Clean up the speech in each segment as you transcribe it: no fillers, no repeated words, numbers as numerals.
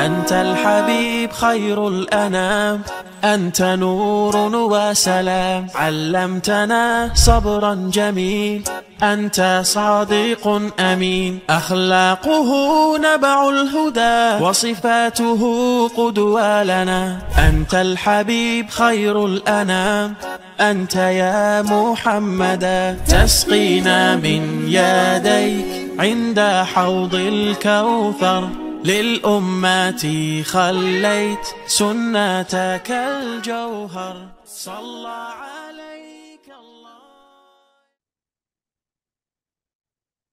أنت الحبيب خير الأنام، أنت نور وسلام، علمتنا صبرا جميل، أنت صادق أمين، أخلاقه نبع الهدى، وصفاته قدوة لنا. أنت الحبيب خير الأنام، أنت يا محمدا، تسقينا من يديك عند حوض الكوثر، للأمة خليت سنتك الجوهر، صلى عليك الله.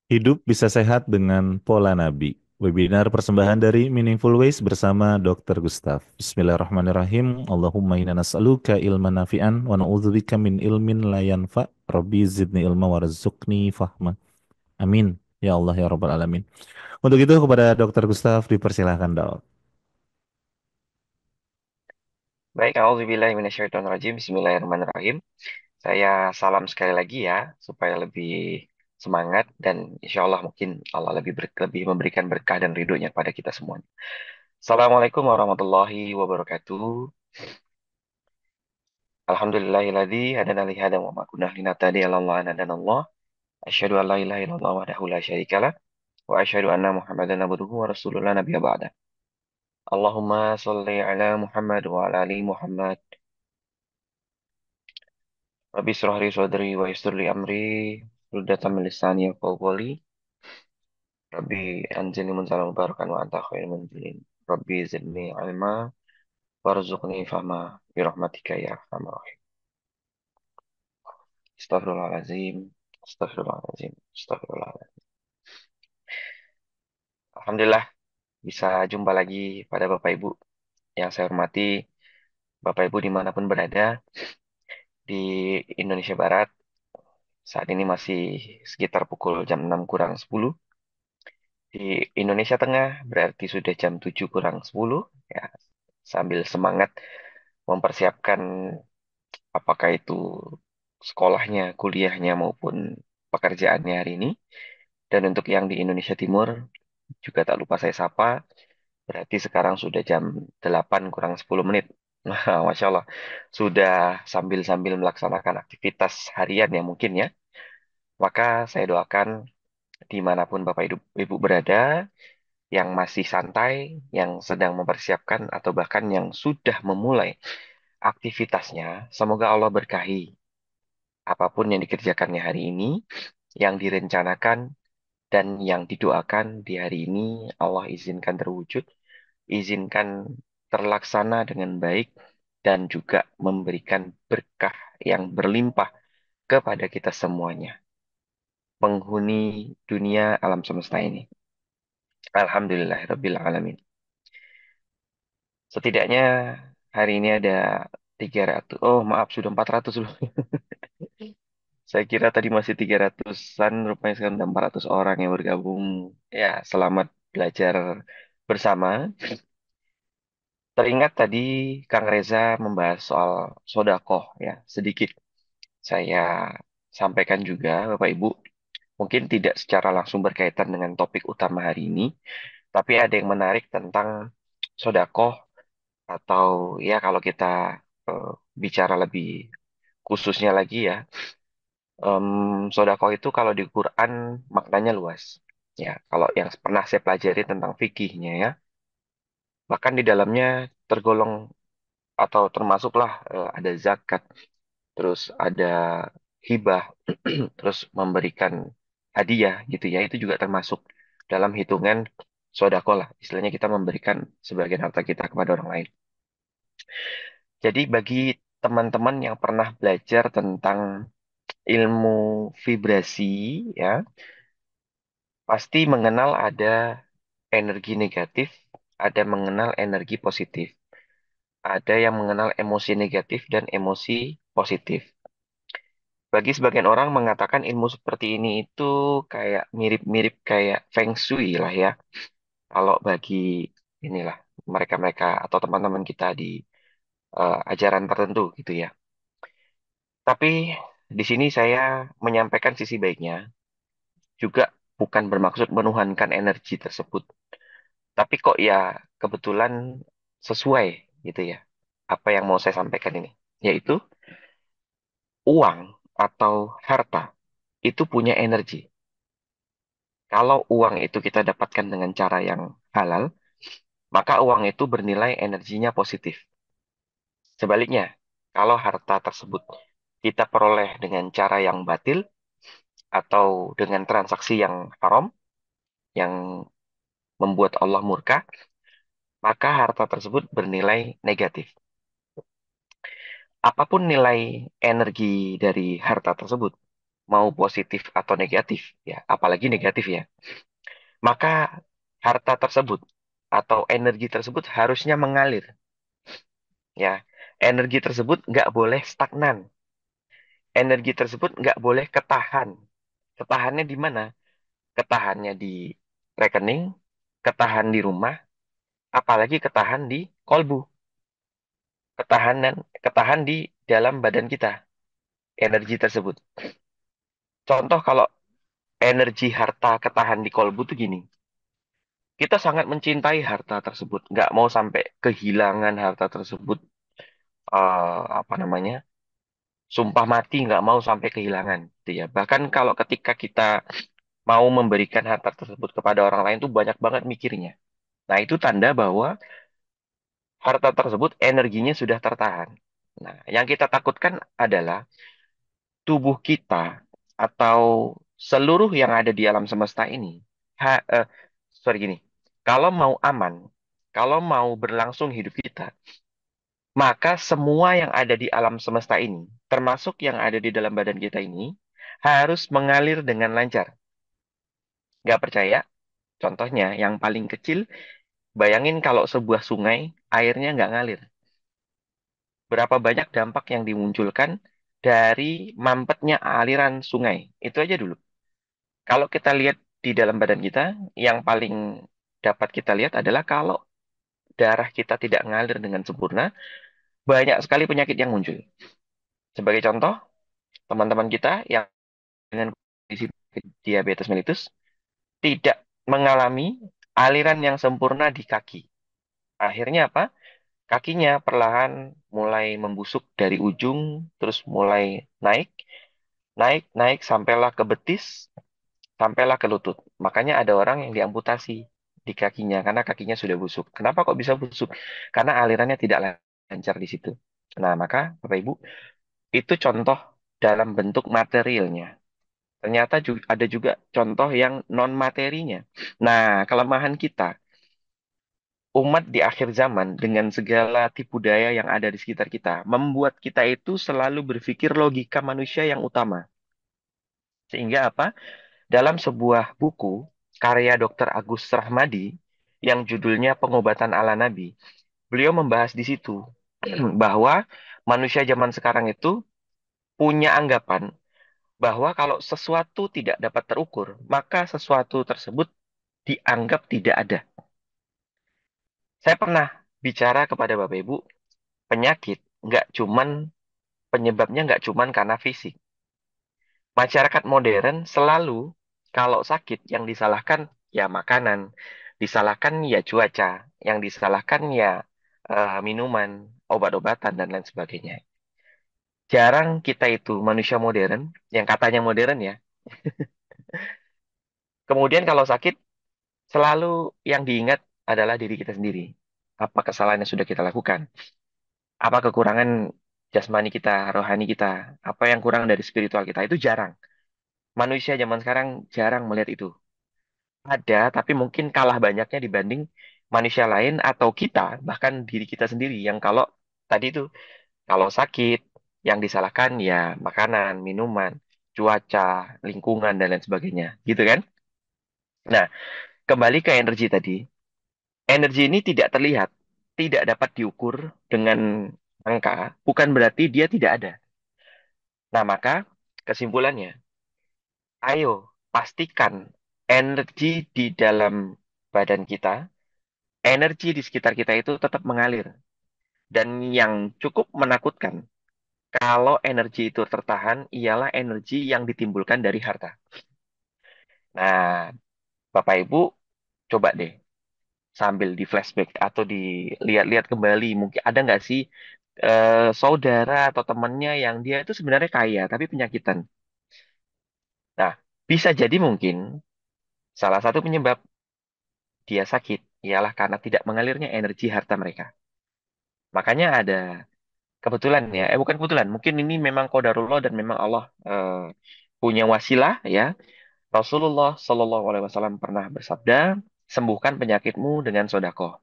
Hidup bisa sehat dengan pola Nabi. Webinar persembahan dari Meaningful Ways bersama Dr. Gustaf. Bismillahirrahmanirrahim. Allahumma inna nas'aluka ilman nafi'an wa na'udzubika min ilmin la yanfa'. Rabbi zidni ilma warzuqni fahma. Amin. Ya Allah ya Rabbal Alamin. Untuk itu kepada Dr. Gustaf dipersilahkan dok. Baik, auzubillahi minasyaitonirrajim. Bismillahirrahmanirrahim. Saya salam sekali lagi ya, supaya lebih semangat dan insya Allah mungkin Allah lebih memberikan berkah dan ridhonya pada kita semuanya. Assalamualaikum warahmatullahi wabarakatuh. Alhamdulillahilladzi hadana li hada wa ma kunna linahtadiya laula an hadana Allah. Asyhadu an la ilaha illallah wahdahu la syarikalah wa asyhadu anna Muhammadan abduhu wa rasuluhu la nabiyya ba'da. Allahumma shalli ala Muhammad wa ala ali Muhammad. Rabbi israh li sadri wa yassir li amri, hludatan min lisani yafqahu qawli. Rabbi anzilni munzalan mubarakan wa anta khairul munzilin. Rabbi zidni ilma warzuqni fahma bi rahmatika ya arhamar rahim. Astaghfirullahalazim. Astaghfirullahalazim. Astaghfirullahalazim. Alhamdulillah bisa jumpa lagi pada Bapak Ibu yang saya hormati, Bapak Ibu dimanapun berada di Indonesia Barat. Saat ini masih sekitar pukul jam 6 kurang 10. Di Indonesia Tengah berarti sudah jam 7 kurang 10. Ya, sambil semangat mempersiapkan apakah itu sekolahnya, kuliahnya maupun pekerjaannya hari ini. Dan untuk yang di Indonesia Timur juga tak lupa saya sapa, berarti sekarang sudah jam 8 kurang 10 menit. Nah, Masya Allah, sudah sambil-sambil melaksanakan aktivitas harian ya mungkin ya. Maka saya doakan dimanapun Bapak Ibu berada, yang masih santai, yang sedang mempersiapkan, atau bahkan yang sudah memulai aktivitasnya, semoga Allah berkahi apapun yang dikerjakannya hari ini, yang direncanakan dan yang didoakan di hari ini, Allah izinkan terwujud, izinkan terlaksana dengan baik, dan juga memberikan berkah yang berlimpah kepada kita semuanya, penghuni dunia alam semesta ini. Alhamdulillahirabbil alamin. Setidaknya hari ini ada 300. Oh, maaf, sudah 400 loh. Saya kira tadi masih 300-an, rupanya sekarang udah 400 orang yang bergabung. Ya, selamat belajar bersama. Teringat tadi Kang Reza membahas soal sodakoh ya, sedikit saya sampaikan juga Bapak Ibu. Mungkin tidak secara langsung berkaitan dengan topik utama hari ini, tapi ada yang menarik tentang sodakoh atau ya kalau kita eh, bicara lebih khususnya lagi ya, sodako itu kalau di Quran maknanya luas. Ya, kalau yang pernah saya pelajari tentang fikihnya ya, bahkan di dalamnya tergolong atau termasuklah ada zakat, terus ada hibah, terus memberikan hadiah gitu ya, itu juga termasuk dalam hitungan sodako lah. Istilahnya kita memberikan sebagian harta kita kepada orang lain. Jadi bagi teman-teman yang pernah belajar tentang ilmu vibrasi ya, pasti mengenal ada energi negatif, ada mengenal energi positif, ada yang mengenal emosi negatif dan emosi positif. Bagi sebagian orang mengatakan ilmu seperti ini itu kayak mirip-mirip kayak Feng Shui lah ya. Kalau bagi inilah mereka-mereka atau teman-teman kita di ajaran tertentu gitu ya. Tapi di sini saya menyampaikan sisi baiknya, juga bukan bermaksud menuhankan energi tersebut. Tapi kok ya kebetulan sesuai gitu ya. Apa yang mau saya sampaikan ini. Yaitu uang atau harta itu punya energi. Kalau uang itu kita dapatkan dengan cara yang halal, maka uang itu bernilai energinya positif. Sebaliknya, kalau harta tersebut kita peroleh dengan cara yang batil atau dengan transaksi yang haram, yang membuat Allah murka, maka harta tersebut bernilai negatif. Apapun nilai energi dari harta tersebut, mau positif atau negatif, ya, apalagi negatif ya, maka harta tersebut atau energi tersebut harusnya mengalir, ya. Energi tersebut nggak boleh stagnan. Energi tersebut nggak boleh ketahan. Ketahannya di mana? Ketahannya di rekening, ketahan di rumah, apalagi ketahan di kolbu, ketahanan, ketahan di dalam badan kita, energi tersebut. Contoh kalau energi harta ketahan di kolbu tuh gini, kita sangat mencintai harta tersebut, nggak mau sampai kehilangan harta tersebut, apa namanya, sumpah mati nggak mau sampai kehilangan, gitu ya. Bahkan kalau ketika kita mau memberikan harta tersebut kepada orang lain tuh banyak banget mikirnya. Nah, itu tanda bahwa harta tersebut energinya sudah tertahan. Nah, yang kita takutkan adalah tubuh kita atau seluruh yang ada di alam semesta ini. Ha, eh, sorry gini, kalau mau aman, kalau mau berlangsung hidup kita, maka semua yang ada di alam semesta ini, termasuk yang ada di dalam badan kita ini, harus mengalir dengan lancar. Nggak percaya? Contohnya, yang paling kecil, bayangin kalau sebuah sungai, airnya nggak ngalir. Berapa banyak dampak yang dimunculkan dari mampetnya aliran sungai. Itu aja dulu. Kalau kita lihat di dalam badan kita, yang paling dapat kita lihat adalah kalau darah kita tidak ngalir dengan sempurna, banyak sekali penyakit yang muncul. Sebagai contoh, teman-teman kita yang dengan kondisi diabetes mellitus tidak mengalami aliran yang sempurna di kaki. Akhirnya apa? Kakinya perlahan mulai membusuk dari ujung, terus mulai naik, naik, naik, sampailah ke betis, sampailah ke lutut. Makanya ada orang yang diamputasi di kakinya karena kakinya sudah busuk. Kenapa kok bisa busuk? Karena alirannya tidak lancar di situ. Nah, maka Bapak Ibu, itu contoh dalam bentuk materialnya. Ternyata ada juga contoh yang non materinya. Nah, kelemahan kita umat di akhir zaman dengan segala tipu daya yang ada di sekitar kita membuat kita itu selalu berpikir logika manusia yang utama. Sehingga apa? Dalam sebuah buku karya Dr. Agus Rahmadi yang judulnya Pengobatan ala Nabi, beliau membahas di situ bahwa manusia zaman sekarang itu punya anggapan bahwa kalau sesuatu tidak dapat terukur, maka sesuatu tersebut dianggap tidak ada. Saya pernah bicara kepada Bapak Ibu, penyakit nggak cuman penyebabnya nggak cuman karena fisik. Masyarakat modern selalu kalau sakit yang disalahkan ya makanan, disalahkan ya cuaca, yang disalahkan ya minuman, obat-obatan dan lain sebagainya. Jarang kita itu manusia modern yang katanya modern ya. Kemudian kalau sakit selalu yang diingat adalah diri kita sendiri. Apa kesalahan yang sudah kita lakukan? Apa kekurangan jasmani kita, rohani kita? Apa yang kurang dari spiritual kita? Itu jarang. Manusia zaman sekarang jarang melihat itu. Ada, tapi mungkin kalah banyaknya dibanding manusia lain atau kita, bahkan diri kita sendiri. Yang kalau tadi itu, kalau sakit, yang disalahkan ya makanan, minuman, cuaca, lingkungan, dan lain sebagainya. Gitu kan? Nah, kembali ke energi tadi. Energi ini tidak terlihat, tidak dapat diukur dengan angka, bukan berarti dia tidak ada. Nah, maka kesimpulannya, ayo pastikan energi di dalam badan kita, energi di sekitar kita itu tetap mengalir. Dan yang cukup menakutkan, kalau energi itu tertahan, ialah energi yang ditimbulkan dari harta. Nah, Bapak Ibu, coba deh. sambil di flashback atau dilihat-lihat kembali, mungkin ada nggak sih saudara atau temannya yang dia itu sebenarnya kaya tapi penyakitan. Nah, bisa jadi mungkin salah satu penyebab dia sakit ialah karena tidak mengalirnya energi harta mereka. Makanya ada kebetulan ya, bukan kebetulan, mungkin ini memang qadarullah dan memang Allah punya wasilah ya. Rasulullah Shallallahu Alaihi Wasallam pernah bersabda, sembuhkan penyakitmu dengan sodako.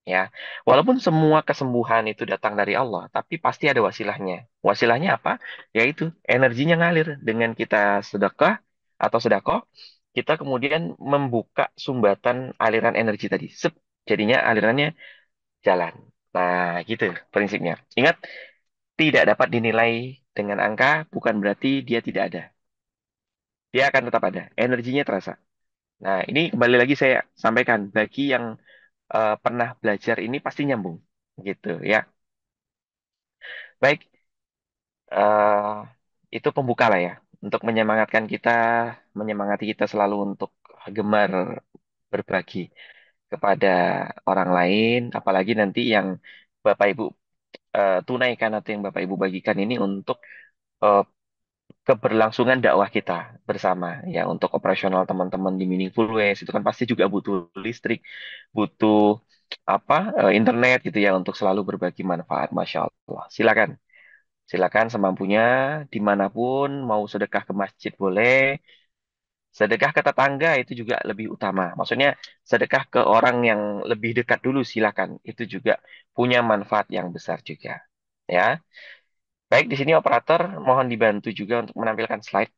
Ya, walaupun semua kesembuhan itu datang dari Allah, tapi pasti ada wasilahnya. Wasilahnya apa? Yaitu energinya ngalir dengan kita sedekah atau sedekah, kita kemudian membuka sumbatan aliran energi tadi. Sep, jadinya alirannya jalan. Nah, gitu prinsipnya. Ingat, tidak dapat dinilai dengan angka, bukan berarti dia tidak ada. Dia akan tetap ada. Energinya terasa. Nah, ini kembali lagi saya sampaikan, bagi yang pernah belajar ini pasti nyambung. Gitu ya. Baik, eh itu pembuka lah ya. Untuk menyemangati kita selalu untuk gemar berbagi kepada orang lain. Apalagi nanti yang Bapak Ibu tunaikan atau yang Bapak Ibu bagikan ini untuk eh, keberlangsungan dakwah kita bersama ya, untuk operasional teman-teman di Meaningful Ways itu kan pasti juga butuh listrik, butuh apa internet gitu ya, untuk selalu berbagi manfaat. Masya Allah, silakan silakan semampunya, dimanapun, mau sedekah ke masjid boleh, sedekah ke tetangga itu juga lebih utama, maksudnya sedekah ke orang yang lebih dekat dulu silakan, itu juga punya manfaat yang besar juga ya. Baik, di sini operator mohon dibantu juga untuk menampilkan slide.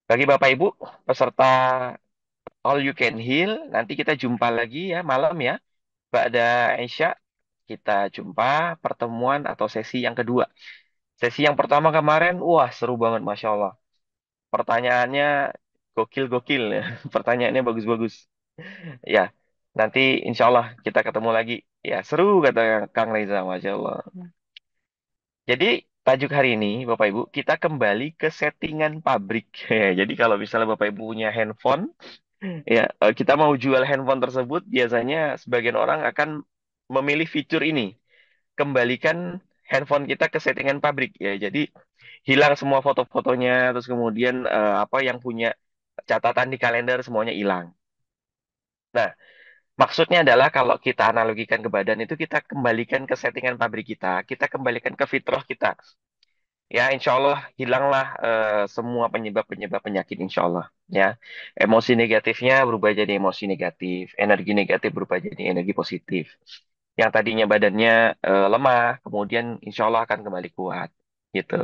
Bagi Bapak Ibu, peserta All You Can Heal, nanti kita jumpa lagi ya malam ya. Ba'da Isya, kita jumpa pertemuan atau sesi yang kedua. Sesi yang pertama kemarin, wah seru banget Masya Allah. Pertanyaannya gokil-gokil ya. Pertanyaannya bagus-bagus. Ya, nanti insya Allah kita ketemu lagi. Ya, seru kata Kang Reza, Masya Allah. Jadi tajuk hari ini, Bapak Ibu, kita kembali ke settingan pabrik. Ya, jadi kalau misalnya Bapak Ibu punya handphone, ya, kita mau jual handphone tersebut, biasanya sebagian orang akan memilih fitur ini. Kembalikan handphone kita ke settingan pabrik. Ya, jadi hilang semua foto-fotonya, terus kemudian apa yang punya catatan di kalender semuanya hilang. Nah, maksudnya adalah kalau kita analogikan ke badan itu, kita kembalikan ke settingan pabrik kita kembalikan ke fitrah kita. Ya, insya Allah hilanglah semua penyebab-penyebab penyakit, insya Allah. Ya, emosi negatifnya berubah jadi emosi negatif, energi negatif berubah jadi energi positif. Yang tadinya badannya lemah, kemudian insya Allah akan kembali kuat. Gitu.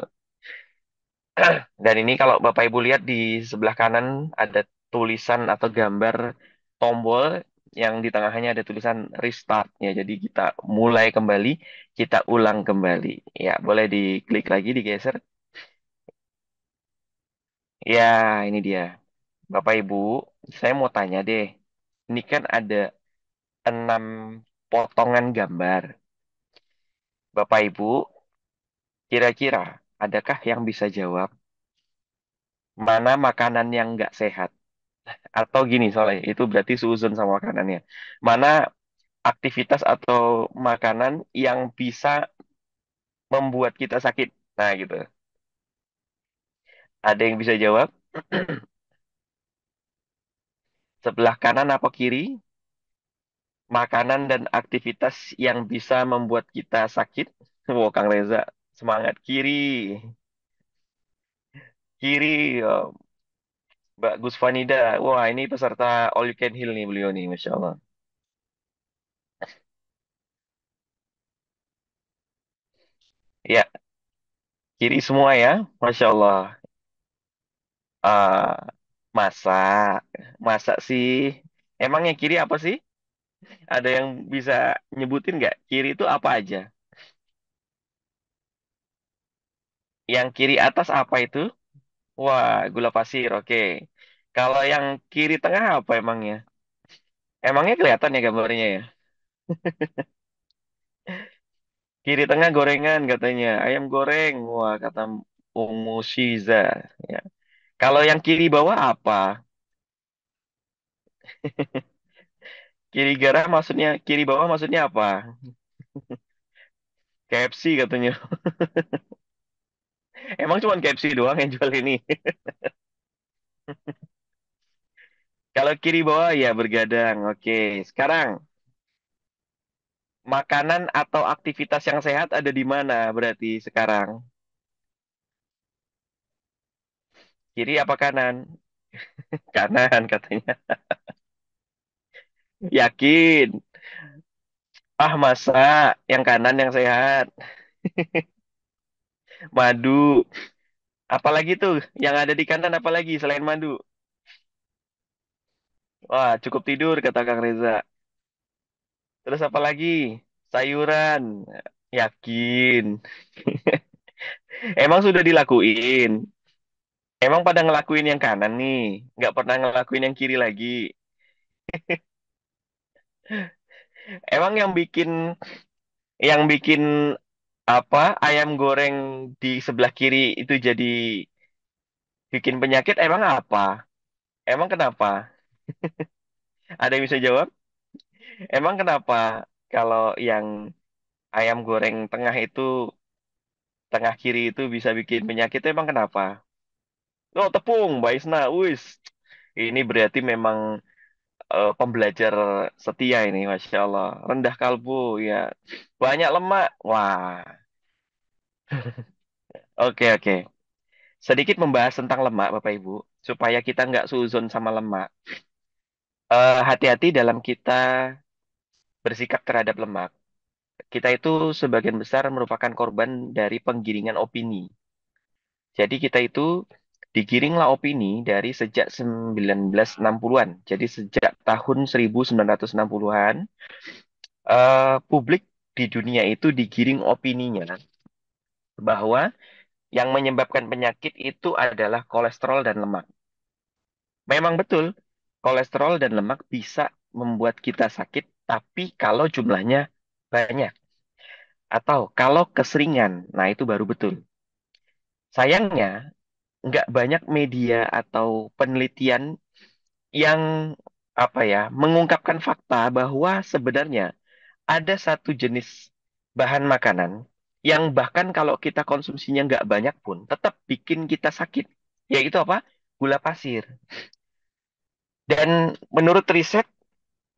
Dan ini kalau Bapak Ibu lihat di sebelah kanan ada tulisan atau gambar tombol yang di tengahnya ada tulisan restart ya. Jadi kita mulai kembali, kita ulang kembali. Ya, boleh diklik lagi, digeser. Ya, ini dia. Bapak Ibu, saya mau tanya deh. Ini kan ada 6 potongan gambar. Bapak Ibu, kira-kira adakah yang bisa jawab mana makanan yang nggak sehat? Atau gini soalnya, itu berarti seuzon sama makanannya. Mana aktivitas atau makanan yang bisa membuat kita sakit? Nah, gitu. Ada yang bisa jawab? Sebelah kanan apa kiri? Makanan dan aktivitas yang bisa membuat kita sakit? Wow, Kang Reza, semangat. Kiri. Kiri, Mbak Gusfanida. Wah, ini peserta All You Can Heal nih beliau nih, Masya Allah. Ya, kiri semua ya, Masya Allah. Ah, masak, masak sih. Emang yang kiri apa sih? Ada yang bisa nyebutin nggak? Kiri itu apa aja? Yang kiri atas apa itu? Wah, gula pasir, oke. Kalau yang kiri tengah apa emangnya? Emangnya kelihatan ya gambarnya ya? Kiri tengah gorengan katanya, ayam goreng. Wah, kata Umu Shiza. Ya. Kalau yang kiri bawah apa? Kiri gara maksudnya, kiri bawah maksudnya apa? KFC katanya. Emang cuma KFC doang yang jual ini? Kalau kiri bawah ya bergadang. Oke, sekarang makanan atau aktivitas yang sehat ada di mana berarti sekarang? Kiri apa kanan? Kanan katanya. Yakin? Ah masa yang kanan yang sehat? Madu. Apalagi tuh yang ada di kanan apalagi selain madu? Wah, cukup tidur kata Kang Reza. Terus apa lagi? Sayuran. Yakin. Emang sudah dilakuin? Emang pada ngelakuin yang kanan nih? Nggak pernah ngelakuin yang kiri lagi? Emang yang bikin apa ayam goreng di sebelah kiri itu jadi bikin penyakit emang apa? Emang kenapa? Ada yang bisa jawab? Emang kenapa kalau yang ayam goreng tengah kiri itu bisa bikin penyakit emang kenapa? Oh, tepung, Mbak Isna. Wis. Ini berarti memang pembelajar setia ini, Masya Allah. Rendah kalbu, ya. Banyak lemak. Wah, oke, oke. Sedikit membahas tentang lemak, Bapak Ibu. Supaya kita nggak suzon sama lemak. Hati-hati dalam kita bersikap terhadap lemak. Kita itu sebagian besar merupakan korban dari penggiringan opini. Jadi kita itu digiringlah opini dari sejak 1960-an. Jadi sejak tahun 1960-an, publik di dunia itu digiring opininya bahwa yang menyebabkan penyakit itu adalah kolesterol dan lemak. Memang betul, kolesterol dan lemak bisa membuat kita sakit, tapi kalau jumlahnya banyak atau kalau keseringan, nah itu baru betul. Sayangnya, nggak banyak media atau penelitian yang apa ya mengungkapkan fakta bahwa sebenarnya ada satu jenis bahan makanan yang bahkan kalau kita konsumsinya nggak banyak pun tetap bikin kita sakit. Yaitu apa? Gula pasir. Dan menurut riset,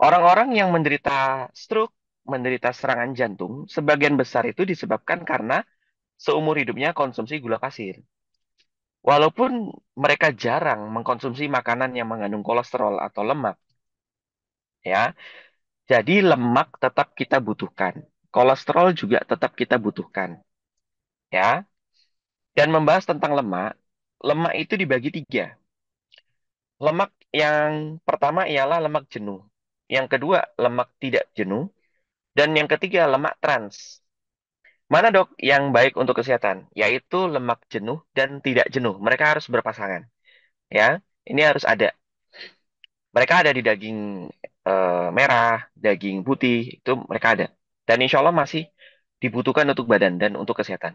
orang-orang yang menderita stroke, menderita serangan jantung, sebagian besar itu disebabkan karena seumur hidupnya konsumsi gula pasir. Walaupun mereka jarang mengkonsumsi makanan yang mengandung kolesterol atau lemak, ya. Jadi lemak tetap kita butuhkan. Kolesterol juga tetap kita butuhkan, ya. Dan membahas tentang lemak, lemak itu dibagi tiga. Lemak yang pertama ialah lemak jenuh. Yang kedua, lemak tidak jenuh. Dan yang ketiga, lemak trans. Mana dok yang baik untuk kesehatan? Yaitu lemak jenuh dan tidak jenuh. Mereka harus berpasangan. Ya, ini harus ada. Mereka ada di daging merah, daging putih, itu mereka ada. Dan insya Allah masih dibutuhkan untuk badan dan untuk kesehatan.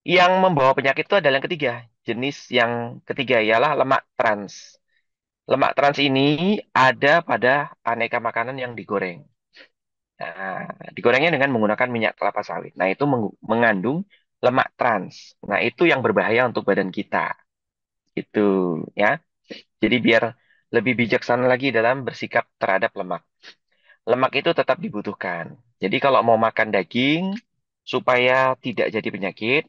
Yang membawa penyakit itu adalah yang ketiga. Jenis yang ketiga ialah lemak trans. Lemak trans ini ada pada aneka makanan yang digoreng. Nah, digorengnya dengan menggunakan minyak kelapa sawit. Nah, itu mengandung lemak trans. Nah, itu yang berbahaya untuk badan kita. Itu ya. Jadi biar lebih bijaksana lagi dalam bersikap terhadap lemak. Lemak itu tetap dibutuhkan. Jadi kalau mau makan daging supaya tidak jadi penyakit,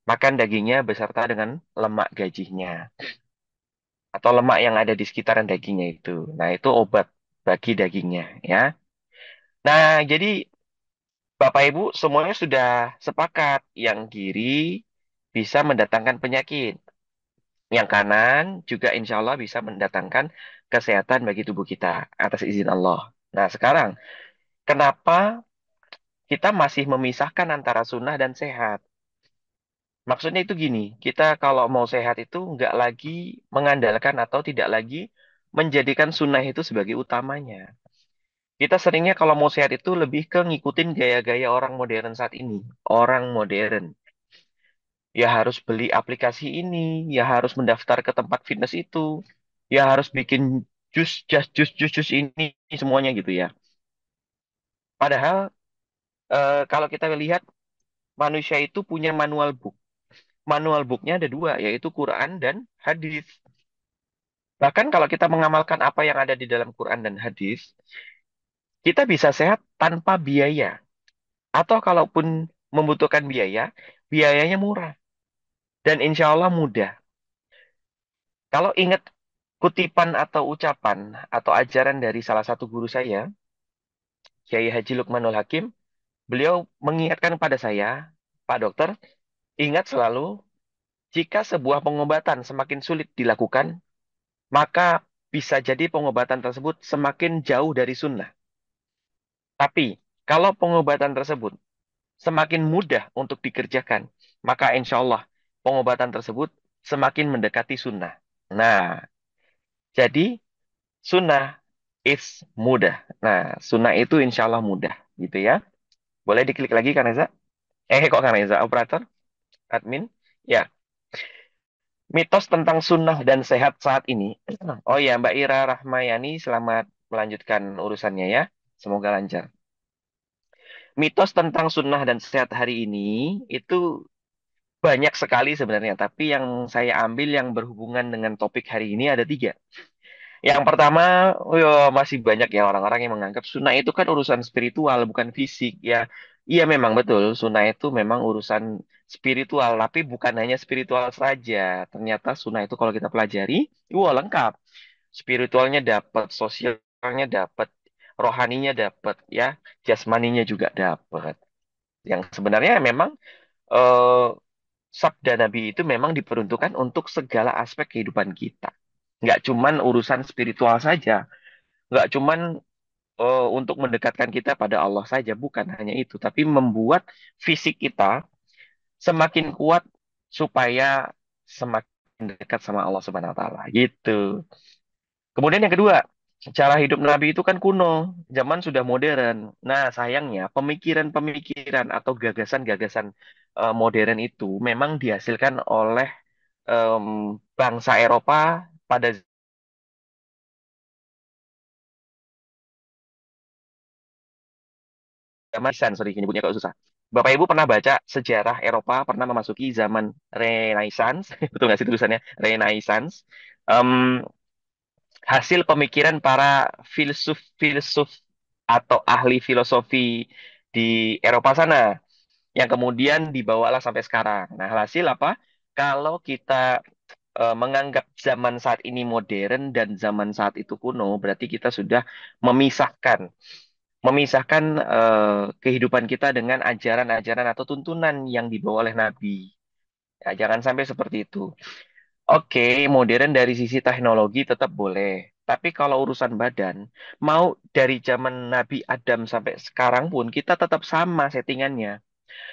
makan dagingnya beserta dengan lemak gajinya atau lemak yang ada di sekitaran dagingnya itu. Nah, itu obat bagi dagingnya ya. Nah, jadi Bapak Ibu semuanya sudah sepakat yang kiri bisa mendatangkan penyakit. Yang kanan juga insya Allah bisa mendatangkan kesehatan bagi tubuh kita atas izin Allah. Nah, sekarang kenapa kita masih memisahkan antara sunnah dan sehat? Maksudnya itu gini, kita kalau mau sehat itu nggak lagi mengandalkan atau tidak lagi menjadikan sunnah itu sebagai utamanya. Kita seringnya kalau mau sehat itu lebih ke ngikutin gaya-gaya orang modern saat ini. Orang modern. Ya harus beli aplikasi ini, ya harus mendaftar ke tempat fitness itu, ya harus bikin jus ini semuanya gitu ya. Padahal kalau kita lihat manusia itu punya manual book. Manual booknya ada dua, yaitu Quran dan hadis. Bahkan kalau kita mengamalkan apa yang ada di dalam Quran dan hadis, kita bisa sehat tanpa biaya. Atau kalaupun membutuhkan biaya, biayanya murah. Dan insya Allah mudah. Kalau ingat kutipan atau ucapan atau ajaran dari salah satu guru saya, Kiai Haji Lukmanul Hakim, beliau mengingatkan pada saya, Pak Dokter, ingat selalu, jika sebuah pengobatan semakin sulit dilakukan, maka bisa jadi pengobatan tersebut semakin jauh dari sunnah. Tapi, kalau pengobatan tersebut semakin mudah untuk dikerjakan, maka insya Allah pengobatan tersebut semakin mendekati sunnah. Nah, jadi sunnah is mudah. Nah, sunnah itu insya Allah mudah, gitu ya. Boleh diklik lagi, Kang Reza? Kok Kang Reza? Operator? Admin? Ya, mitos tentang sunnah dan sehat saat ini. Oh ya, Mbak Ira Rahmayani, selamat melanjutkan urusannya ya. Semoga lancar. Mitos tentang sunnah dan sehat hari ini itu banyak sekali sebenarnya, tapi yang saya ambil yang berhubungan dengan topik hari ini ada tiga. Yang pertama, masih banyak ya orang-orang yang menganggap sunnah itu kan urusan spiritual, bukan fisik. Ya, iya memang betul, sunnah itu memang urusan spiritual, tapi bukan hanya spiritual saja. Ternyata sunnah itu kalau kita pelajari, wah lengkap. Spiritualnya dapat, sosialnya dapat, rohaninya dapat, ya, jasmaninya juga dapat. Yang sebenarnya memang eh, sabda Nabi itu memang diperuntukkan untuk segala aspek kehidupan kita. Nggak cuman urusan spiritual saja, nggak cuman untuk mendekatkan kita pada Allah saja, bukan hanya itu, tapi membuat fisik kita semakin kuat supaya semakin dekat sama Allah Subhanahu wa taala gitu. Kemudian yang kedua, cara hidup Nabi itu kan kuno, zaman sudah modern. Nah, sayangnya pemikiran-pemikiran atau gagasan-gagasan modern itu memang dihasilkan oleh em, bangsa Eropa pada zaman sorry nyebutnya kok susah. Bapak Ibu pernah baca sejarah Eropa pernah memasuki zaman Renaissance, betul nggak sih tulisannya Renaissance? Em, hasil pemikiran para filsuf-filsuf atau ahli filosofi di Eropa sana yang kemudian dibawalah sampai sekarang. Nah, hasil apa? Kalau kita menganggap zaman saat ini modern dan zaman saat itu kuno, berarti kita sudah memisahkan memisahkan kehidupan kita dengan ajaran-ajaran atau tuntunan yang dibawa oleh Nabi. Ya, jangan sampai seperti itu. Oke, modern dari sisi teknologi tetap boleh. Tapi kalau urusan badan, mau dari zaman Nabi Adam sampai sekarang pun kita tetap sama settingannya.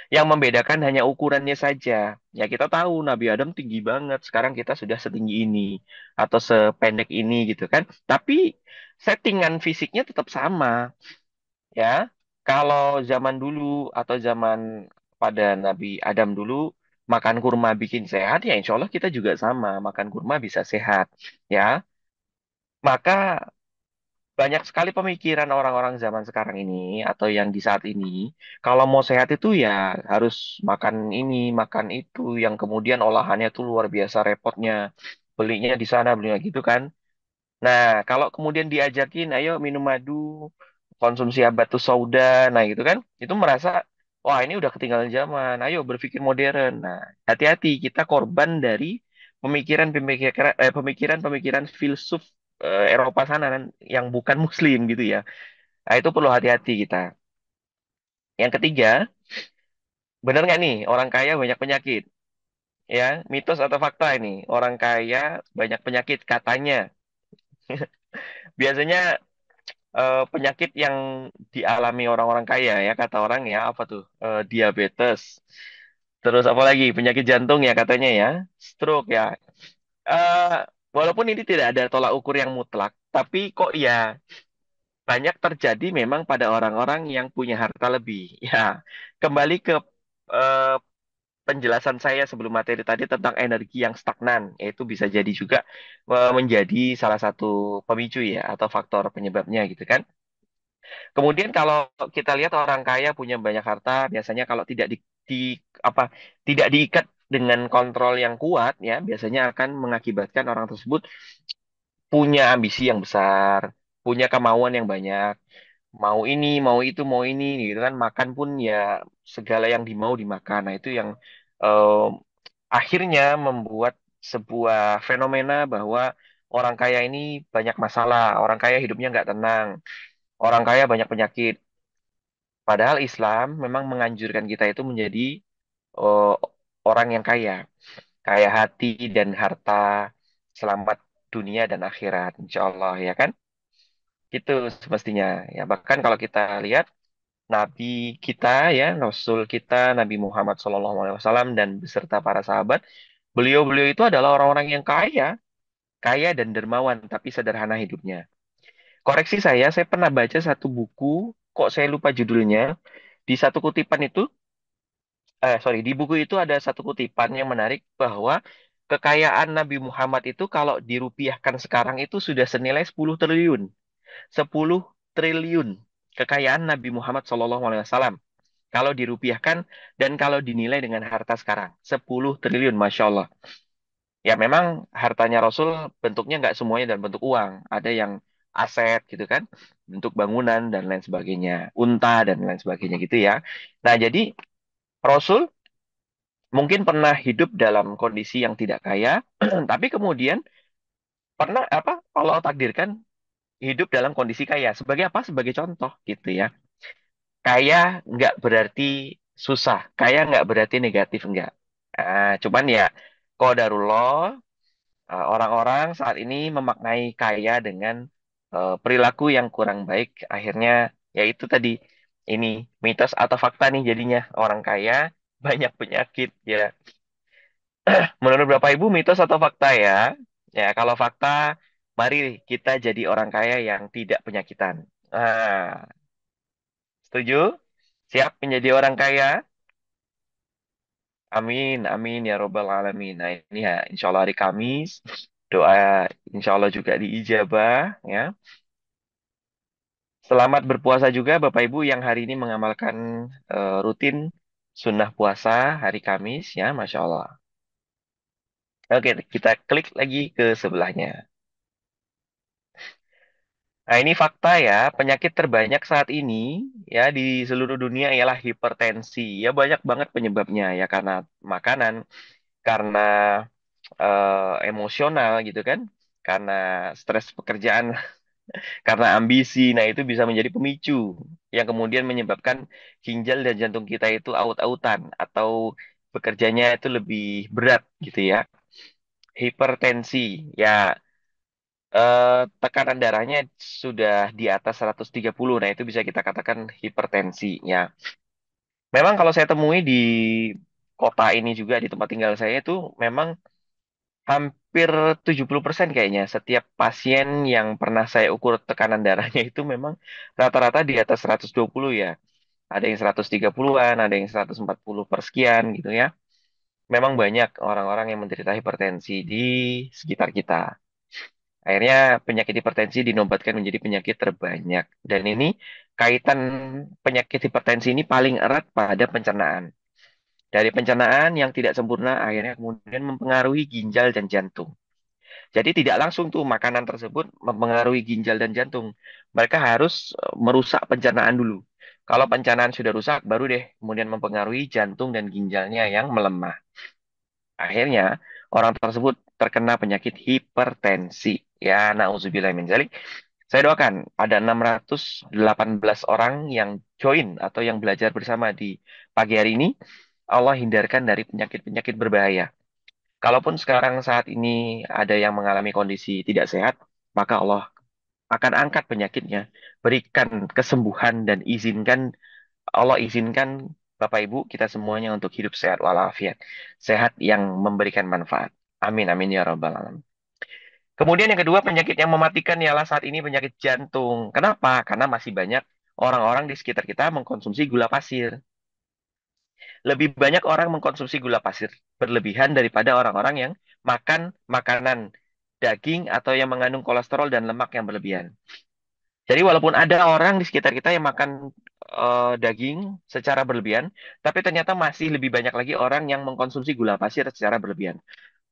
Yang membedakan hanya ukurannya saja. Ya kita tahu Nabi Adam tinggi banget, sekarang kita sudah setinggi ini atau sependek ini gitu kan. Tapi settingan fisiknya tetap sama. Ya, kalau zaman dulu atau zaman pada Nabi Adam dulu makan kurma bikin sehat, ya insya Allah kita juga sama makan kurma bisa sehat. Ya, maka banyak sekali pemikiran orang-orang zaman sekarang ini atau yang di saat ini, kalau mau sehat itu ya harus makan ini, makan itu, yang kemudian olahannya tuh luar biasa repotnya, belinya di sana, belinya gitu kan. Nah, kalau kemudian diajakin, ayo minum madu, konsumsi habatus sauda, nah gitu kan, itu merasa, wah ini udah ketinggalan zaman, ayo berpikir modern. Nah, hati-hati, kita korban dari pemikiran-pemikiran filsuf Eropa sana kan, yang bukan Muslim gitu ya. Nah, itu perlu hati-hati kita. Yang ketiga, benar nggak nih orang kaya banyak penyakit? Ya, mitos atau fakta ini? Orang kaya banyak penyakit katanya. Biasanya penyakit yang dialami orang-orang kaya ya kata orang ya apa tuh diabetes terus apa lagi penyakit jantung ya katanya ya stroke ya Eh, walaupun ini tidak ada tolak ukur yang mutlak tapi kok ya banyak terjadi memang pada orang-orang yang punya harta lebih ya kembali ke eh, penjelasan saya sebelum materi tadi tentang energi yang stagnan, yaitu bisa jadi juga menjadi salah satu pemicu ya atau faktor penyebabnya gitu kan. Kemudian kalau kita lihat orang kaya punya banyak harta, biasanya kalau tidak apa tidak diikat dengan kontrol yang kuat ya, biasanya akan mengakibatkan orang tersebut punya ambisi yang besar, punya kemauan yang banyak, mau ini, mau ini, gitu kan. Makan pun ya segala yang dimau dimakan. Nah itu yang eh, akhirnya membuat sebuah fenomena bahwa orang kaya ini banyak masalah, orang kaya hidupnya nggak tenang, orang kaya banyak penyakit. Padahal Islam memang menganjurkan kita itu menjadi eh, orang yang kaya, kaya hati dan harta, selamat dunia dan akhirat, insya Allah ya kan? Itu semestinya ya. Bahkan kalau kita lihat Nabi kita ya, Rasul kita Nabi Muhammad SAW dan beserta para sahabat, beliau-beliau itu adalah orang-orang yang kaya, kaya dan dermawan tapi sederhana hidupnya. Koreksi saya pernah baca satu buku, kok saya lupa judulnya. Di satu kutipan itu, sorry, di buku itu ada satu kutipan yang menarik bahwa kekayaan Nabi Muhammad itu kalau dirupiahkan sekarang itu sudah senilai 10 triliun. 10 triliun kekayaan Nabi Muhammad SAW. Kalau dirupiahkan dan kalau dinilai dengan harta sekarang. 10 triliun, Masya Allah. Ya memang hartanya Rasul bentuknya nggak semuanya dalam bentuk uang. Ada yang aset gitu kan. Bentuk bangunan dan lain sebagainya. Unta dan lain sebagainya gitu ya. Nah jadi Rasul mungkin pernah hidup dalam kondisi yang tidak kaya. Tapi kemudian pernah apa Allah takdirkan hidup dalam kondisi kaya. Sebagai apa? Sebagai contoh gitu ya. Kaya nggak berarti susah. Kaya nggak berarti negatif, nggak. Cuman ya, qadarullah, orang-orang saat ini memaknai kaya dengan perilaku yang kurang baik. Akhirnya, ya itu tadi, ini mitos atau fakta nih jadinya. Orang kaya banyak penyakit, ya. Menurut Bapak Ibu, mitos atau fakta ya? Ya, kalau fakta, mari kita jadi orang kaya yang tidak penyakitan. Ah, setuju? Siap menjadi orang kaya? Amin, amin ya robbal alamin. Nah ini ya, insya Allah hari Kamis, doa insya Allah juga diijabah ya. Selamat berpuasa juga Bapak Ibu yang hari ini mengamalkan rutin sunnah puasa hari Kamis ya, Masya Allah. Oke, kita klik lagi ke sebelahnya. Nah ini fakta ya, penyakit terbanyak saat ini ya di seluruh dunia ialah hipertensi. Ya banyak banget penyebabnya ya karena makanan, karena emosional gitu kan, karena stres pekerjaan, karena ambisi. Nah, itu bisa menjadi pemicu yang kemudian menyebabkan ginjal dan jantung kita itu aut-autan atau bekerjanya itu lebih berat gitu ya. Hipertensi, ya tekanan darahnya sudah di atas 130. Nah, itu bisa kita katakan hipertensi ya. Memang kalau saya temui di kota ini juga di tempat tinggal saya itu memang hampir 70% kayaknya setiap pasien yang pernah saya ukur tekanan darahnya itu memang rata-rata di atas 120 ya. Ada yang 130-an, ada yang 140 per sekian gitu ya. Memang banyak orang-orang yang menderita hipertensi di sekitar kita. Akhirnya penyakit hipertensi dinobatkan menjadi penyakit terbanyak. Dan ini kaitan penyakit hipertensi ini paling erat pada pencernaan. Dari pencernaan yang tidak sempurna akhirnya kemudian mempengaruhi ginjal dan jantung. Jadi tidak langsung tuh makanan tersebut mempengaruhi ginjal dan jantung. Mereka harus merusak pencernaan dulu. Kalau pencernaan sudah rusak, baru deh kemudian mempengaruhi jantung dan ginjalnya yang melemah. Akhirnya orang tersebut terkena penyakit hipertensi. Ya, nauzubillah min dzalik. Saya doakan ada 618 orang yang join atau yang belajar bersama di pagi hari ini. Allah hindarkan dari penyakit-penyakit berbahaya. Kalaupun sekarang saat ini ada yang mengalami kondisi tidak sehat, maka Allah akan angkat penyakitnya, berikan kesembuhan dan Allah izinkan Bapak Ibu kita semuanya untuk hidup sehat walafiat, sehat yang memberikan manfaat. Amin amin ya rabbal alamin. Kemudian yang kedua penyakit yang mematikan ialah saat ini penyakit jantung. Kenapa? Karena masih banyak orang-orang di sekitar kita mengkonsumsi gula pasir. lebih banyak orang mengkonsumsi gula pasir berlebihan daripada orang-orang yang makan makanan daging atau yang mengandung kolesterol dan lemak yang berlebihan. Jadi walaupun ada orang di sekitar kita yang makan daging secara berlebihan, tapi ternyata masih lebih banyak lagi orang yang mengkonsumsi gula pasir secara berlebihan.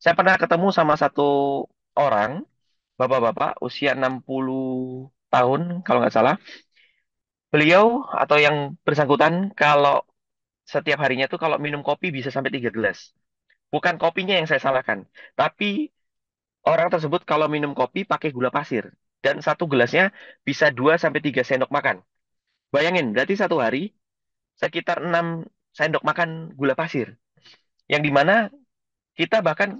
Saya pernah ketemu sama satu orang, bapak-bapak usia 60 tahun kalau nggak salah. Beliau atau yang bersangkutan kalau setiap harinya tuh kalau minum kopi bisa sampai 3 gelas. Bukan kopinya yang saya salahkan, tapi orang tersebut kalau minum kopi pakai gula pasir. Dan satu gelasnya bisa 2 sampai 3 sendok makan. Bayangin, berarti satu hari sekitar 6 sendok makan gula pasir. Yang dimana kita bahkan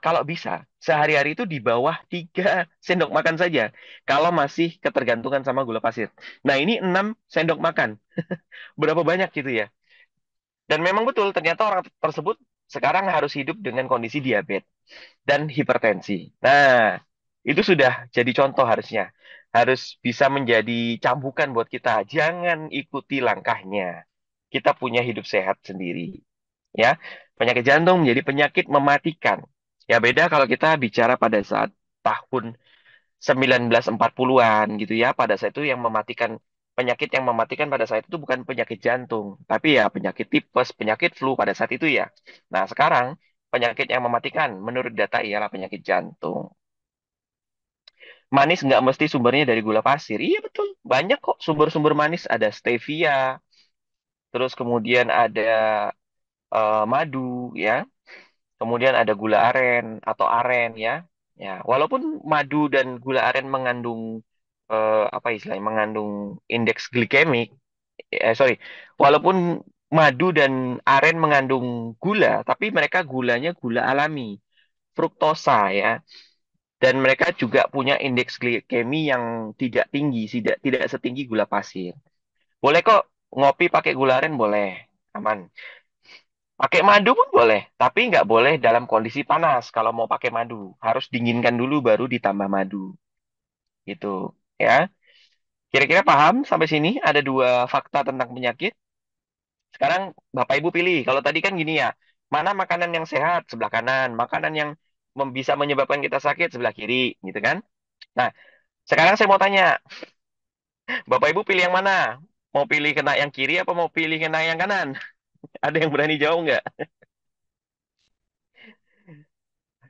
kalau bisa sehari-hari itu di bawah 3 sendok makan saja. Kalau masih ketergantungan sama gula pasir. Nah ini 6 sendok makan. Berapa banyak gitu ya? Dan memang betul ternyata orang tersebut sekarang harus hidup dengan kondisi diabetes dan hipertensi. Nah, itu sudah jadi contoh harusnya. Harus bisa menjadi cambukan buat kita. Jangan ikuti langkahnya. Kita punya hidup sehat sendiri. Ya, penyakit jantung menjadi penyakit mematikan. Ya beda kalau kita bicara pada saat tahun 1940-an gitu ya. Pada saat itu yang mematikan penyakit yang mematikan pada saat itu bukan penyakit jantung, tapi ya penyakit tipes, penyakit flu pada saat itu ya. Nah, sekarang penyakit yang mematikan menurut data ialah penyakit jantung. Manis nggak mesti sumbernya dari gula pasir. Iya betul, banyak kok sumber-sumber manis. Ada stevia, terus kemudian ada madu ya. Kemudian ada gula aren atau aren ya. Ya, walaupun madu dan gula aren mengandung apa istilahnya mengandung indeks glikemik, sorry, walaupun madu dan aren mengandung gula, tapi mereka gulanya gula alami, fruktosa ya. Dan mereka juga punya indeks glikemi yang tidak tinggi, tidak tidak setinggi gula pasir. Boleh kok ngopi pakai gula aren boleh, aman. Pakai madu pun boleh, tapi nggak boleh dalam kondisi panas. Kalau mau pakai madu, harus dinginkan dulu baru ditambah madu. Gitu, ya. Kira-kira paham sampai sini? Ada dua fakta tentang penyakit. Sekarang Bapak Ibu pilih. Kalau tadi kan gini ya, mana makanan yang sehat sebelah kanan, makanan yang bisa menyebabkan kita sakit sebelah kiri, gitu kan? Nah, sekarang saya mau tanya, Bapak Ibu pilih yang mana? Mau pilih kena yang kiri apa mau pilih kena yang kanan? Ada yang berani jawab nggak?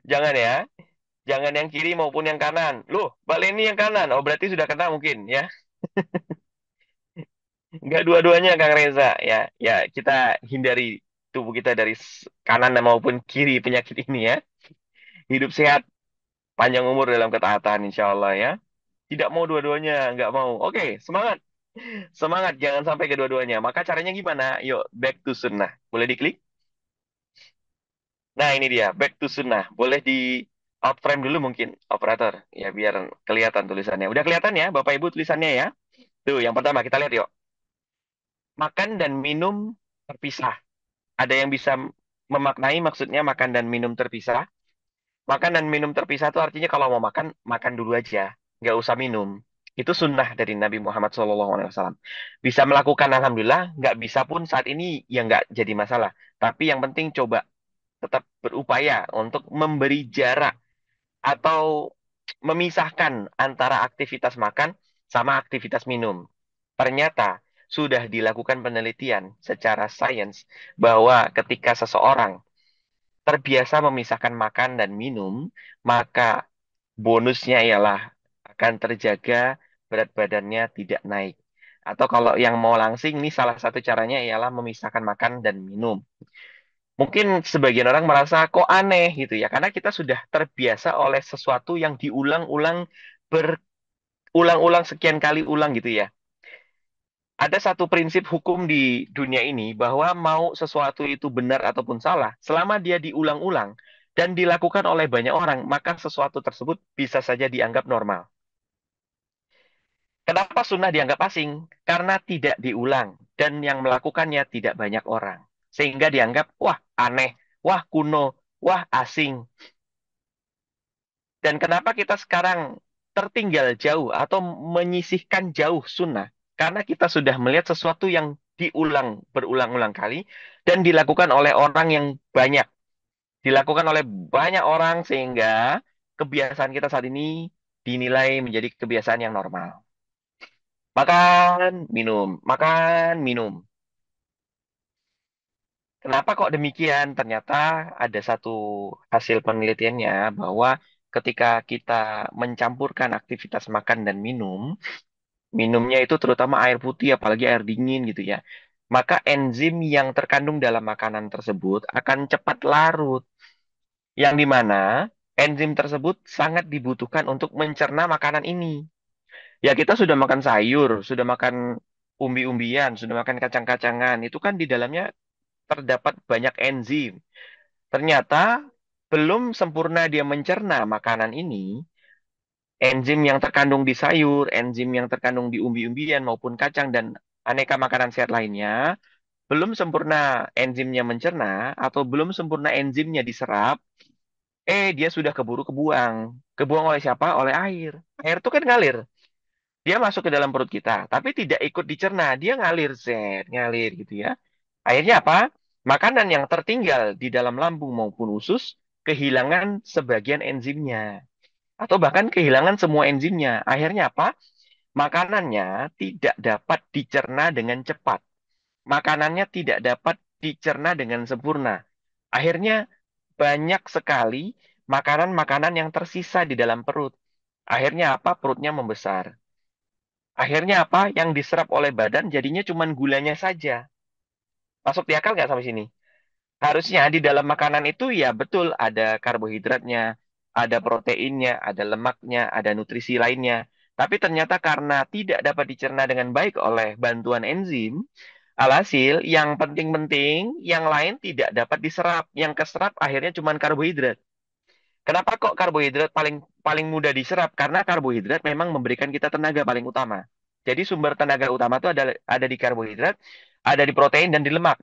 Jangan ya. Jangan yang kiri maupun yang kanan. Loh, Mbak Leni yang kanan. Oh, berarti sudah kena mungkin ya. Enggak dua-duanya Kang Reza ya. Ya, kita hindari tubuh kita dari kanan maupun kiri penyakit ini ya. Hidup sehat, panjang umur dalam ketaatan insya Allah ya. Tidak mau dua-duanya, nggak mau. Oke, semangat. Semangat, jangan sampai kedua-duanya. Maka caranya gimana? Yuk, back to sunnah. Boleh diklik? Nah, ini dia, back to sunnah. Boleh di out frame dulu mungkin, operator. Ya, biar kelihatan tulisannya. Udah kelihatan ya, Bapak Ibu tulisannya ya? Tuh, yang pertama kita lihat yuk. Makan dan minum terpisah. Ada yang bisa memaknai maksudnya makan dan minum terpisah. Makan dan minum terpisah itu artinya kalau mau makan, makan dulu aja. Nggak usah minum. Itu sunnah dari Nabi Muhammad SAW. Bisa melakukan Alhamdulillah, nggak bisa pun saat ini ya nggak jadi masalah. Tapi yang penting coba tetap berupaya untuk memberi jarak atau memisahkan antara aktivitas makan sama aktivitas minum. Ternyata sudah dilakukan penelitian secara sains bahwa ketika seseorang terbiasa memisahkan makan dan minum, maka bonusnya ialah akan terjaga berat badannya tidak naik. Atau kalau yang mau langsing, ini salah satu caranya ialah memisahkan makan dan minum. Mungkin sebagian orang merasa kok aneh gitu ya, karena kita sudah terbiasa oleh sesuatu yang diulang-ulang berulang-ulang sekian kali ulang gitu ya. Ada satu prinsip hukum di dunia ini bahwa mau sesuatu itu benar ataupun salah, selama dia diulang-ulang dan dilakukan oleh banyak orang, maka sesuatu tersebut bisa saja dianggap normal. Kenapa sunnah dianggap asing? Karena tidak diulang dan yang melakukannya tidak banyak orang. Sehingga dianggap, wah aneh, wah kuno, wah asing. Dan kenapa kita sekarang tertinggal jauh atau menyisihkan jauh sunnah? Karena kita sudah melihat sesuatu yang berulang-ulang kali dan dilakukan oleh orang yang banyak, dilakukan oleh banyak orang sehingga kebiasaan kita saat ini dinilai menjadi kebiasaan yang normal. Makan, minum, makan, minum. Kenapa kok demikian? Ternyata ada satu hasil penelitiannya bahwa ketika kita mencampurkan aktivitas makan dan minum, minumnya itu terutama air putih, apalagi air dingin gitu ya, maka enzim yang terkandung dalam makanan tersebut akan cepat larut, yang dimana enzim tersebut sangat dibutuhkan untuk mencerna makanan ini. Ya kita sudah makan sayur, sudah makan umbi-umbian, sudah makan kacang-kacangan, itu kan di dalamnya terdapat banyak enzim. Ternyata belum sempurna dia mencerna makanan ini, enzim yang terkandung di sayur, enzim yang terkandung di umbi-umbian maupun kacang dan aneka makanan sehat lainnya, belum sempurna enzimnya mencerna atau belum sempurna enzimnya diserap, dia sudah keburu kebuang. Kebuang oleh siapa? Oleh air. Air itu kan ngalir. Dia masuk ke dalam perut kita, tapi tidak ikut dicerna. Dia ngalir, ngalir gitu ya. Akhirnya apa? Makanan yang tertinggal di dalam lambung maupun usus kehilangan sebagian enzimnya atau bahkan kehilangan semua enzimnya. Akhirnya apa? Makanannya tidak dapat dicerna dengan cepat. Makanannya tidak dapat dicerna dengan sempurna. Akhirnya banyak sekali makanan-makanan yang tersisa di dalam perut. Akhirnya apa? Perutnya membesar. Akhirnya apa? Yang diserap oleh badan jadinya cuma gulanya saja. Masuk di akal nggak sampai sini? Harusnya di dalam makanan itu ya betul ada karbohidratnya, ada proteinnya, ada lemaknya, ada nutrisi lainnya. Tapi ternyata karena tidak dapat dicerna dengan baik oleh bantuan enzim, alhasil yang penting-penting, yang lain tidak dapat diserap. Yang keserap akhirnya cuma karbohidrat. Kenapa kok karbohidrat paling paling mudah diserap? Karena karbohidrat memang memberikan kita tenaga paling utama. Jadi sumber tenaga utama itu ada di karbohidrat, ada di protein dan di lemak.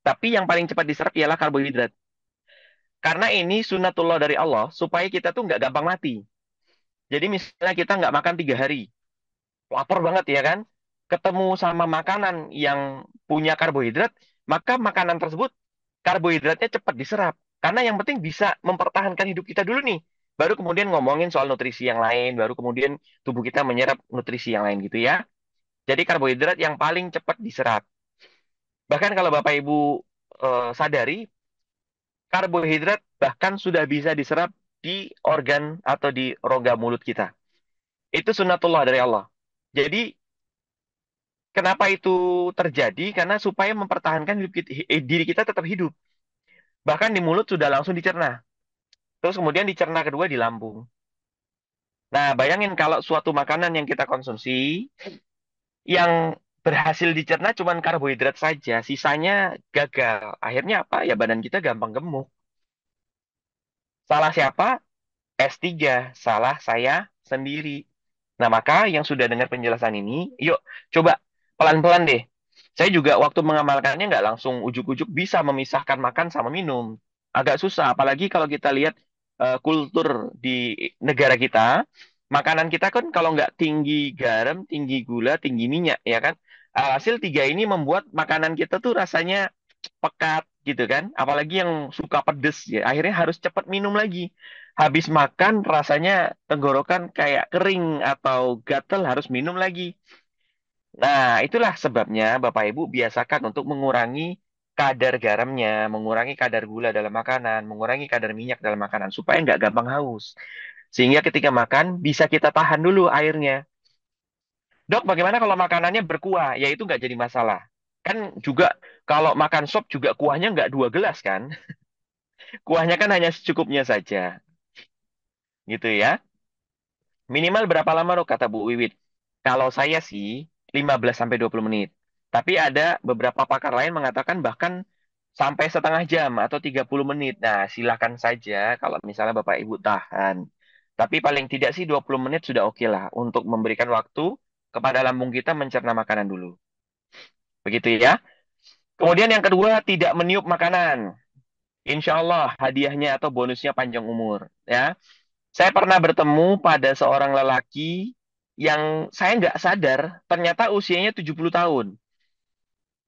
Tapi yang paling cepat diserap ialah karbohidrat. Karena ini sunatullah dari Allah, supaya kita tuh nggak gampang mati. Jadi misalnya kita nggak makan 3 hari, lapar banget ya kan? Ketemu sama makanan yang punya karbohidrat, maka makanan tersebut karbohidratnya cepat diserap. Karena yang penting bisa mempertahankan hidup kita dulu nih. Baru kemudian ngomongin soal nutrisi yang lain, baru kemudian tubuh kita menyerap nutrisi yang lain gitu ya. Jadi karbohidrat yang paling cepat diserap. Bahkan kalau Bapak Ibu sadari, karbohidrat bahkan sudah bisa diserap di organ atau di rongga mulut kita. Itu sunnatullah dari Allah. Jadi kenapa itu terjadi? Karena supaya mempertahankan diri kita tetap hidup. Bahkan di mulut sudah langsung dicerna. Terus kemudian dicerna kedua di lambung. Nah, bayangin kalau suatu makanan yang kita konsumsi, yang berhasil dicerna cuma karbohidrat saja, sisanya gagal. Akhirnya apa? Ya badan kita gampang gemuk. Salah siapa? S3, salah saya sendiri. Nah, maka yang sudah dengar penjelasan ini, yuk coba pelan-pelan deh. Saya juga waktu mengamalkannya nggak langsung ujuk-ujuk bisa memisahkan makan sama minum. Agak susah, apalagi kalau kita lihat kultur di negara kita, makanan kita kan kalau nggak tinggi garam, tinggi gula, tinggi minyak, ya kan? Hasil tiga ini membuat makanan kita tuh rasanya pekat gitu kan. Apalagi yang suka pedes ya, akhirnya harus cepat minum lagi. Habis makan rasanya tenggorokan kayak kering atau gatel harus minum lagi. Nah, itulah sebabnya Bapak Ibu biasakan untuk mengurangi kadar garamnya, mengurangi kadar gula dalam makanan, mengurangi kadar minyak dalam makanan supaya nggak gampang haus. Sehingga ketika makan bisa kita tahan dulu airnya. Dok, bagaimana kalau makanannya berkuah? Ya itu nggak jadi masalah. Kan juga kalau makan sop juga kuahnya nggak 2 gelas kan? Kuahnya kan hanya secukupnya saja. Gitu ya. Minimal berapa lama dok kata Bu Wiwit? Kalau saya sih 15 sampai 20 menit. Tapi ada beberapa pakar lain mengatakan bahkan sampai setengah jam atau 30 menit. Nah, silakan saja kalau misalnya Bapak Ibu tahan. Tapi paling tidak sih 20 menit sudah oke lah untuk memberikan waktu kepada lambung kita mencerna makanan dulu. Begitu ya. Kemudian yang kedua, tidak meniup makanan. Insya Allah hadiahnya atau bonusnya panjang umur. Ya, saya pernah bertemu pada seorang lelaki yang saya nggak sadar ternyata usianya 70 tahun.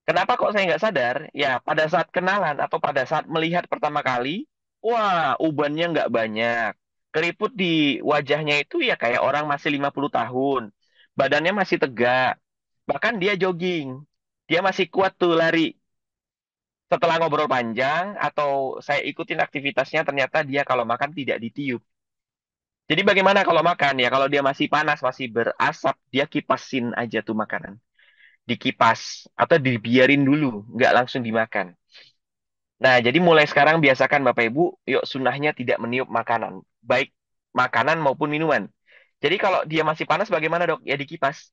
Kenapa kok saya nggak sadar? Ya, pada saat kenalan atau pada saat melihat pertama kali, wah, ubannya nggak banyak. Keriput di wajahnya itu ya kayak orang masih 50 tahun. Badannya masih tegak. Bahkan dia jogging. Dia masih kuat tuh lari. Setelah ngobrol panjang atau saya ikutin aktivitasnya, ternyata dia kalau makan tidak ditiup. Jadi bagaimana kalau makan? Ya kalau dia masih panas, masih berasap, dia kipasin aja tuh makanan. Dikipas atau dibiarin dulu, nggak langsung dimakan. Nah, jadi mulai sekarang biasakan Bapak Ibu, yuk sunnahnya tidak meniup makanan, baik makanan maupun minuman. Jadi kalau dia masih panas bagaimana dok? Ya dikipas.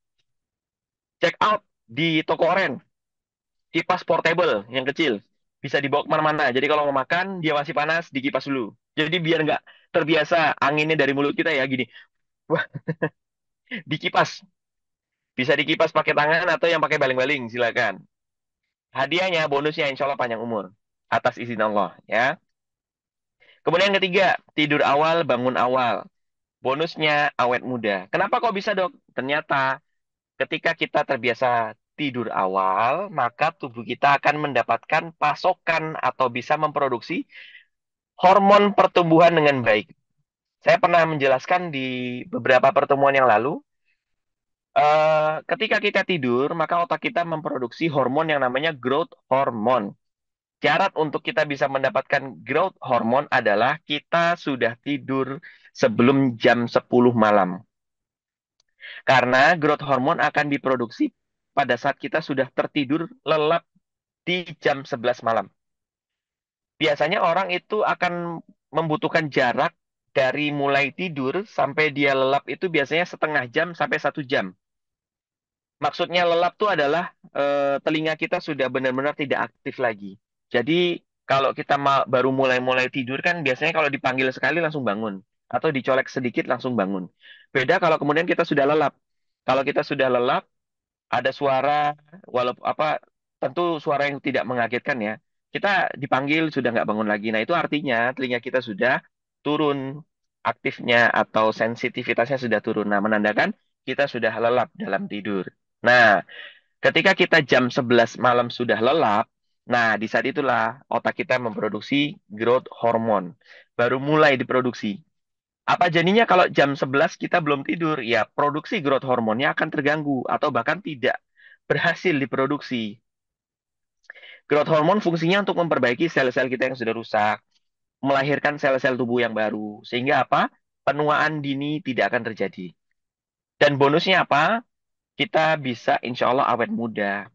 Check out di toko oren, kipas portable yang kecil. Bisa dibawa kemana-mana. Jadi kalau mau makan, dia masih panas, dikipas dulu. Jadi biar nggak terbiasa anginnya dari mulut kita ya gini. Wah, dikipas. Bisa dikipas pakai tangan atau yang pakai baling-baling, silakan. Hadiahnya, bonusnya insya Allah panjang umur. Atas izin Allah ya. Kemudian yang ketiga, tidur awal, bangun awal. Bonusnya awet muda. Kenapa kok bisa dok? Ternyata ketika kita terbiasa tidur awal, maka tubuh kita akan mendapatkan pasokan atau bisa memproduksi hormon pertumbuhan dengan baik. Saya pernah menjelaskan di beberapa pertemuan yang lalu, ketika kita tidur, maka otak kita memproduksi hormon yang namanya growth hormone. Syarat untuk kita bisa mendapatkan growth hormone adalah kita sudah tidur sebelum jam 10 malam. Karena growth hormone akan diproduksi pada saat kita sudah tertidur lelap di jam 11 malam. Biasanya orang itu akan membutuhkan jarak dari mulai tidur sampai dia lelap itu biasanya setengah jam sampai 1 jam. Maksudnya lelap itu adalah telinga kita sudah benar-benar tidak aktif lagi. Jadi kalau kita baru mulai-mulai tidur kan biasanya kalau dipanggil sekali langsung bangun atau dicolek sedikit langsung bangun. Beda kalau kemudian kita sudah lelap. Kalau kita sudah lelap, ada suara walaupun apa tentu suara yang tidak mengagetkan ya. Kita dipanggil sudah nggak bangun lagi. Nah itu artinya telinga kita sudah turun aktifnya atau sensitivitasnya sudah turun. Nah menandakan kita sudah lelap dalam tidur. Nah, ketika kita jam 11 malam sudah lelap, nah di saat itulah otak kita memproduksi growth hormone. Baru mulai diproduksi. Apa jadinya kalau jam 11 kita belum tidur? Ya, produksi growth hormonnya akan terganggu atau bahkan tidak berhasil diproduksi. Growth hormone fungsinya untuk memperbaiki sel-sel kita yang sudah rusak, melahirkan sel-sel tubuh yang baru. Sehingga apa? Penuaan dini tidak akan terjadi. Dan bonusnya apa? Kita bisa insya Allah awet muda.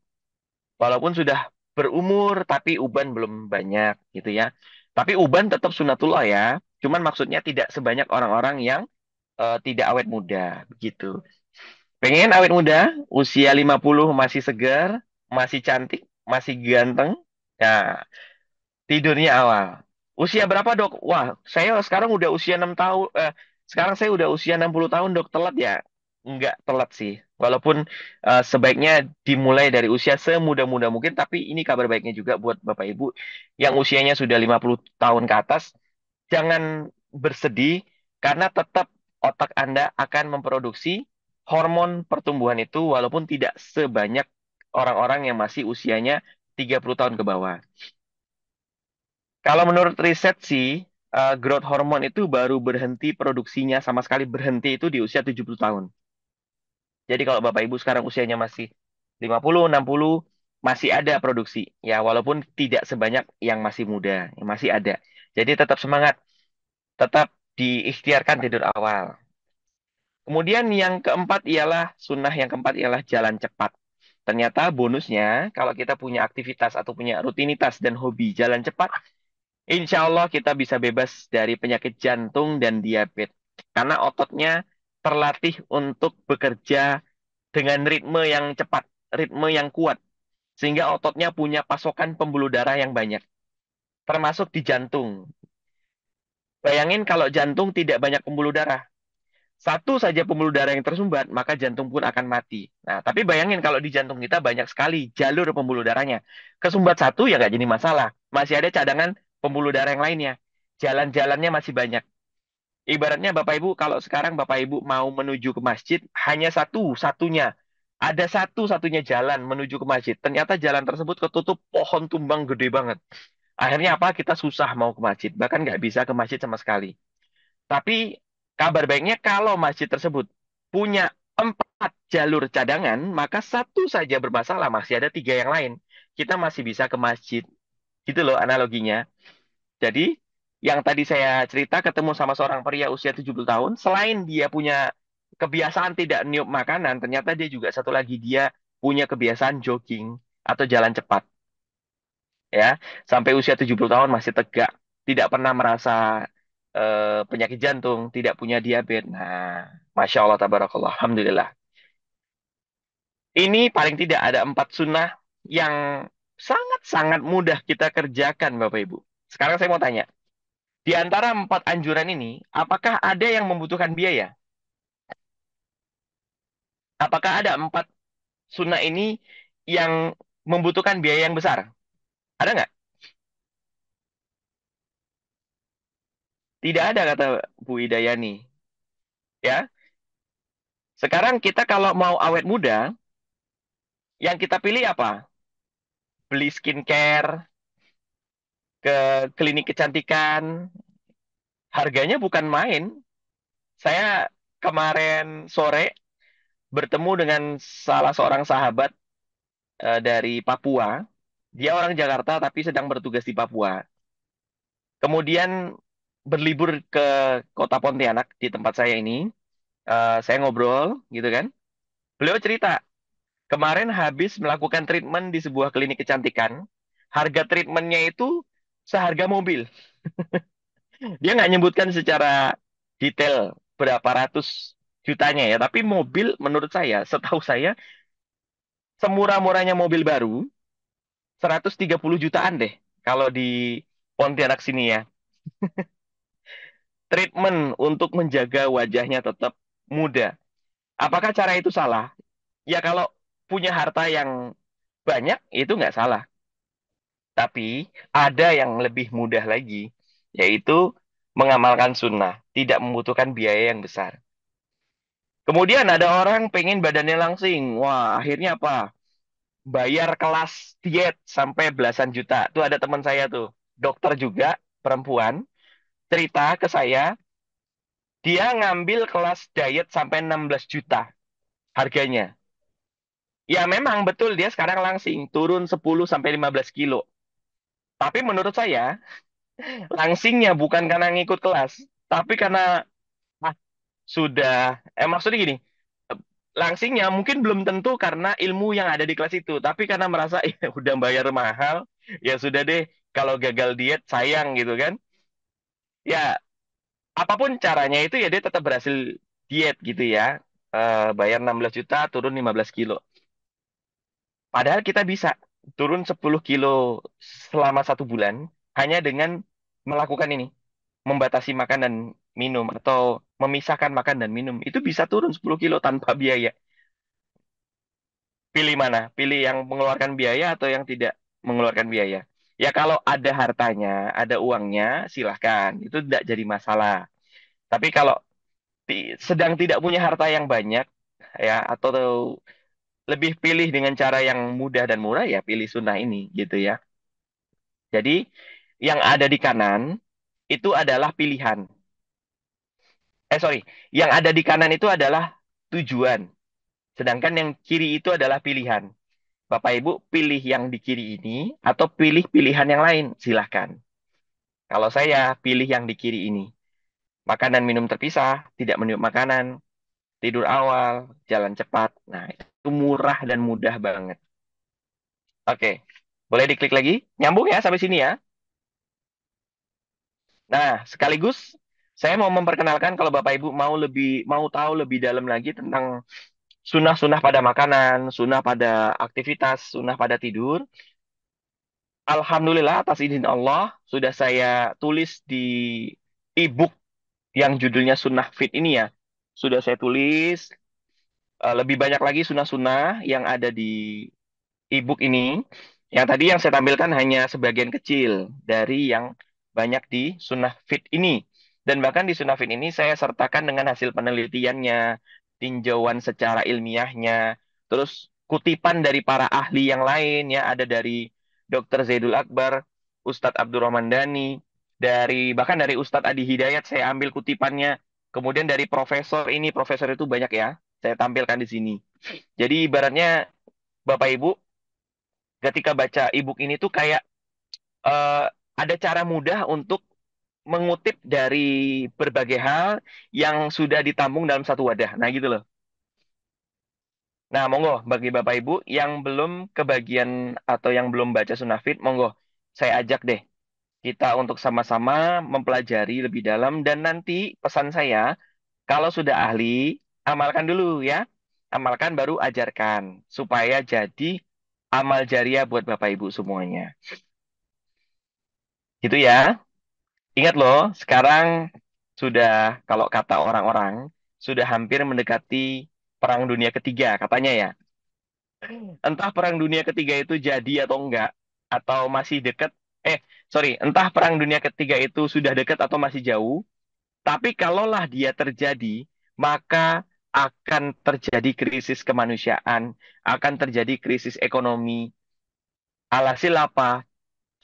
Walaupun sudah berumur, tapi uban belum banyak gitu ya. Tapi uban tetap sunatullah ya. Cuman maksudnya tidak sebanyak orang-orang yang tidak awet muda begitu. Pengen awet muda, usia 50 masih segar, masih cantik, masih ganteng. Nah, tidurnya awal. Usia berapa, Dok? Wah, saya sekarang udah usia 6 tahun. Sekarang saya udah usia 60 tahun, Dok. Telat ya? Enggak telat sih. Walaupun sebaiknya dimulai dari usia semuda-muda mungkin, tapi ini kabar baiknya juga buat Bapak Ibu yang usianya sudah 50 tahun ke atas. Jangan bersedih karena tetap otak Anda akan memproduksi hormon pertumbuhan itu walaupun tidak sebanyak orang-orang yang masih usianya 30 tahun ke bawah. Kalau menurut riset sih, growth hormone itu baru berhenti produksinya sama sekali berhenti itu di usia 70 tahun. Jadi kalau Bapak Ibu sekarang usianya masih 50, 60, masih ada produksi. Ya, walaupun tidak sebanyak yang masih muda, yang masih ada. Jadi tetap semangat, tetap diikhtiarkan tidur awal. Kemudian yang keempat ialah sunnah yang keempat ialah jalan cepat. Ternyata bonusnya kalau kita punya aktivitas atau punya rutinitas dan hobi jalan cepat, insya Allah kita bisa bebas dari penyakit jantung dan diabetes. Karena ototnya terlatih untuk bekerja dengan ritme yang cepat, ritme yang kuat. Sehingga ototnya punya pasokan pembuluh darah yang banyak. Termasuk di jantung. Bayangin kalau jantung tidak banyak pembuluh darah. Satu saja pembuluh darah yang tersumbat, maka jantung pun akan mati. Nah, tapi bayangin kalau di jantung kita banyak sekali jalur pembuluh darahnya. Kesumbat satu ya nggak jadi masalah. Masih ada cadangan pembuluh darah yang lainnya. Jalan-jalannya masih banyak. Ibaratnya Bapak Ibu, kalau sekarang Bapak Ibu mau menuju ke masjid, hanya satu-satunya. Ada satu-satunya jalan menuju ke masjid. Ternyata jalan tersebut ketutup pohon tumbang gede banget. Akhirnya apa? Kita susah mau ke masjid. Bahkan nggak bisa ke masjid sama sekali. Tapi kabar baiknya kalau masjid tersebut punya 4 jalur cadangan, maka satu saja bermasalah. Masih ada 3 yang lain. Kita masih bisa ke masjid. Gitu loh analoginya. Jadi, yang tadi saya cerita ketemu sama seorang pria usia 70 tahun, selain dia punya kebiasaan tidak niup makanan, ternyata dia juga satu lagi dia punya kebiasaan jogging atau jalan cepat ya. Sampai usia 70 tahun masih tegak, tidak pernah merasa penyakit jantung, tidak punya diabetes. Nah, Masya Allah, tabarakallah, Alhamdulillah. Ini paling tidak ada 4 sunnah yang sangat-sangat mudah kita kerjakan, Bapak Ibu. Sekarang saya mau tanya, di antara 4 anjuran ini, apakah ada yang membutuhkan biaya? Apakah ada 4 sunnah ini yang membutuhkan biaya yang besar? Ada nggak? Tidak ada, kata Bu Idayani. Ya, sekarang kita kalau mau awet muda, yang kita pilih apa? Beli skincare, ke klinik kecantikan, harganya bukan main. Saya kemarin sore bertemu dengan salah seorang sahabat dari Papua. Dia orang Jakarta tapi sedang bertugas di Papua. Kemudian berlibur ke kota Pontianak di tempat saya ini. Saya ngobrol gitu kan. Beliau cerita, kemarin habis melakukan treatment di sebuah klinik kecantikan. Harga treatmentnya itu seharga mobil. Dia nggak nyebutkan secara detail berapa ratus jutanya ya. Tapi mobil menurut saya, setahu saya, semurah-murahnya mobil baru, 130 jutaan deh. Kalau di Pontianak sini ya. Treatment untuk menjaga wajahnya tetap muda. Apakah cara itu salah? Ya kalau punya harta yang banyak, itu nggak salah. Tapi ada yang lebih mudah lagi, yaitu mengamalkan sunnah, tidak membutuhkan biaya yang besar. Kemudian ada orang pengen badannya langsing. Wah, akhirnya apa? Bayar kelas diet sampai belasan juta. Tuh ada teman saya tuh, dokter juga, perempuan, cerita ke saya, dia ngambil kelas diet sampai 16 juta harganya. Ya memang betul dia sekarang langsing, turun 10 sampai 15 kilo. Tapi menurut saya, langsingnya bukan karena ngikut kelas, tapi karena ah, sudah, maksudnya gini, langsingnya mungkin belum tentu karena ilmu yang ada di kelas itu, tapi karena merasa udah bayar mahal, ya sudah deh, kalau gagal diet sayang gitu kan. Ya, apapun caranya itu ya dia tetap berhasil diet gitu ya. Bayar 16 juta, turun 15 kilo. Padahal kita bisa turun 10 kilo selama 1 bulan hanya dengan melakukan ini, membatasi makan dan minum atau memisahkan makan dan minum. Itu bisa turun 10 kilo tanpa biaya. Pilih mana? Pilih yang mengeluarkan biaya atau yang tidak mengeluarkan biaya? Ya kalau ada hartanya, ada uangnya, silahkan. Itu tidak jadi masalah. Tapi kalau sedang tidak punya harta yang banyak, ya atau lebih pilih dengan cara yang mudah dan murah, ya pilih sunnah ini, gitu ya. Jadi yang ada di kanan itu adalah pilihan. Sorry, yang ada di kanan itu adalah tujuan. Sedangkan yang kiri itu adalah pilihan. Bapak Ibu pilih yang di kiri ini atau pilih pilihan yang lain, silahkan. Kalau saya pilih yang di kiri ini. Makan dan minum terpisah, tidak meniup makanan, tidur awal, jalan cepat. Nah, itu murah dan mudah banget. Oke, boleh diklik lagi? Nyambung ya sampai sini ya. Nah, sekaligus saya mau memperkenalkan kalau Bapak Ibu mau tahu lebih dalam lagi tentang sunnah-sunnah pada makanan, sunnah pada aktivitas, sunnah pada tidur. Alhamdulillah atas izin Allah sudah saya tulis di e-book yang judulnya Sunnah Fit ini ya. Sudah saya tulis lebih banyak lagi sunnah-sunnah yang ada di e-book ini. Yang tadi yang saya tampilkan hanya sebagian kecil dari yang banyak di Sunnah Fit ini. Dan bahkan di Sunnah Fit ini saya sertakan dengan hasil penelitiannya, tinjauan secara ilmiahnya, terus kutipan dari para ahli yang lain ya, ada dari Dr. Zaidul Akbar, Ustadz Abdurrahman Dhani, bahkan dari Ustadz Adi Hidayat saya ambil kutipannya. Kemudian dari profesor itu banyak ya, saya tampilkan di sini. Jadi ibaratnya Bapak Ibu ketika baca e-book ini tuh kayak eh, ada cara mudah untuk mengutip dari berbagai hal yang sudah ditampung dalam satu wadah. Nah, gitu loh. Nah, monggo bagi Bapak Ibu yang belum kebagian atau yang belum baca Sunafit, monggo saya ajak deh kita untuk sama-sama mempelajari lebih dalam dan nanti pesan saya, kalau sudah ahli, amalkan dulu ya. Amalkan baru ajarkan supaya jadi amal jariah buat Bapak Ibu semuanya. Gitu ya. Ingat loh, sekarang sudah kalau kata orang-orang sudah hampir mendekati Perang Dunia Ketiga katanya ya. Entah Perang Dunia Ketiga itu jadi atau enggak, atau masih dekat. Sorry, entah Perang Dunia Ketiga itu sudah dekat atau masih jauh. Tapi kalaulah dia terjadi, maka akan terjadi krisis kemanusiaan, akan terjadi krisis ekonomi. Alhasil apa?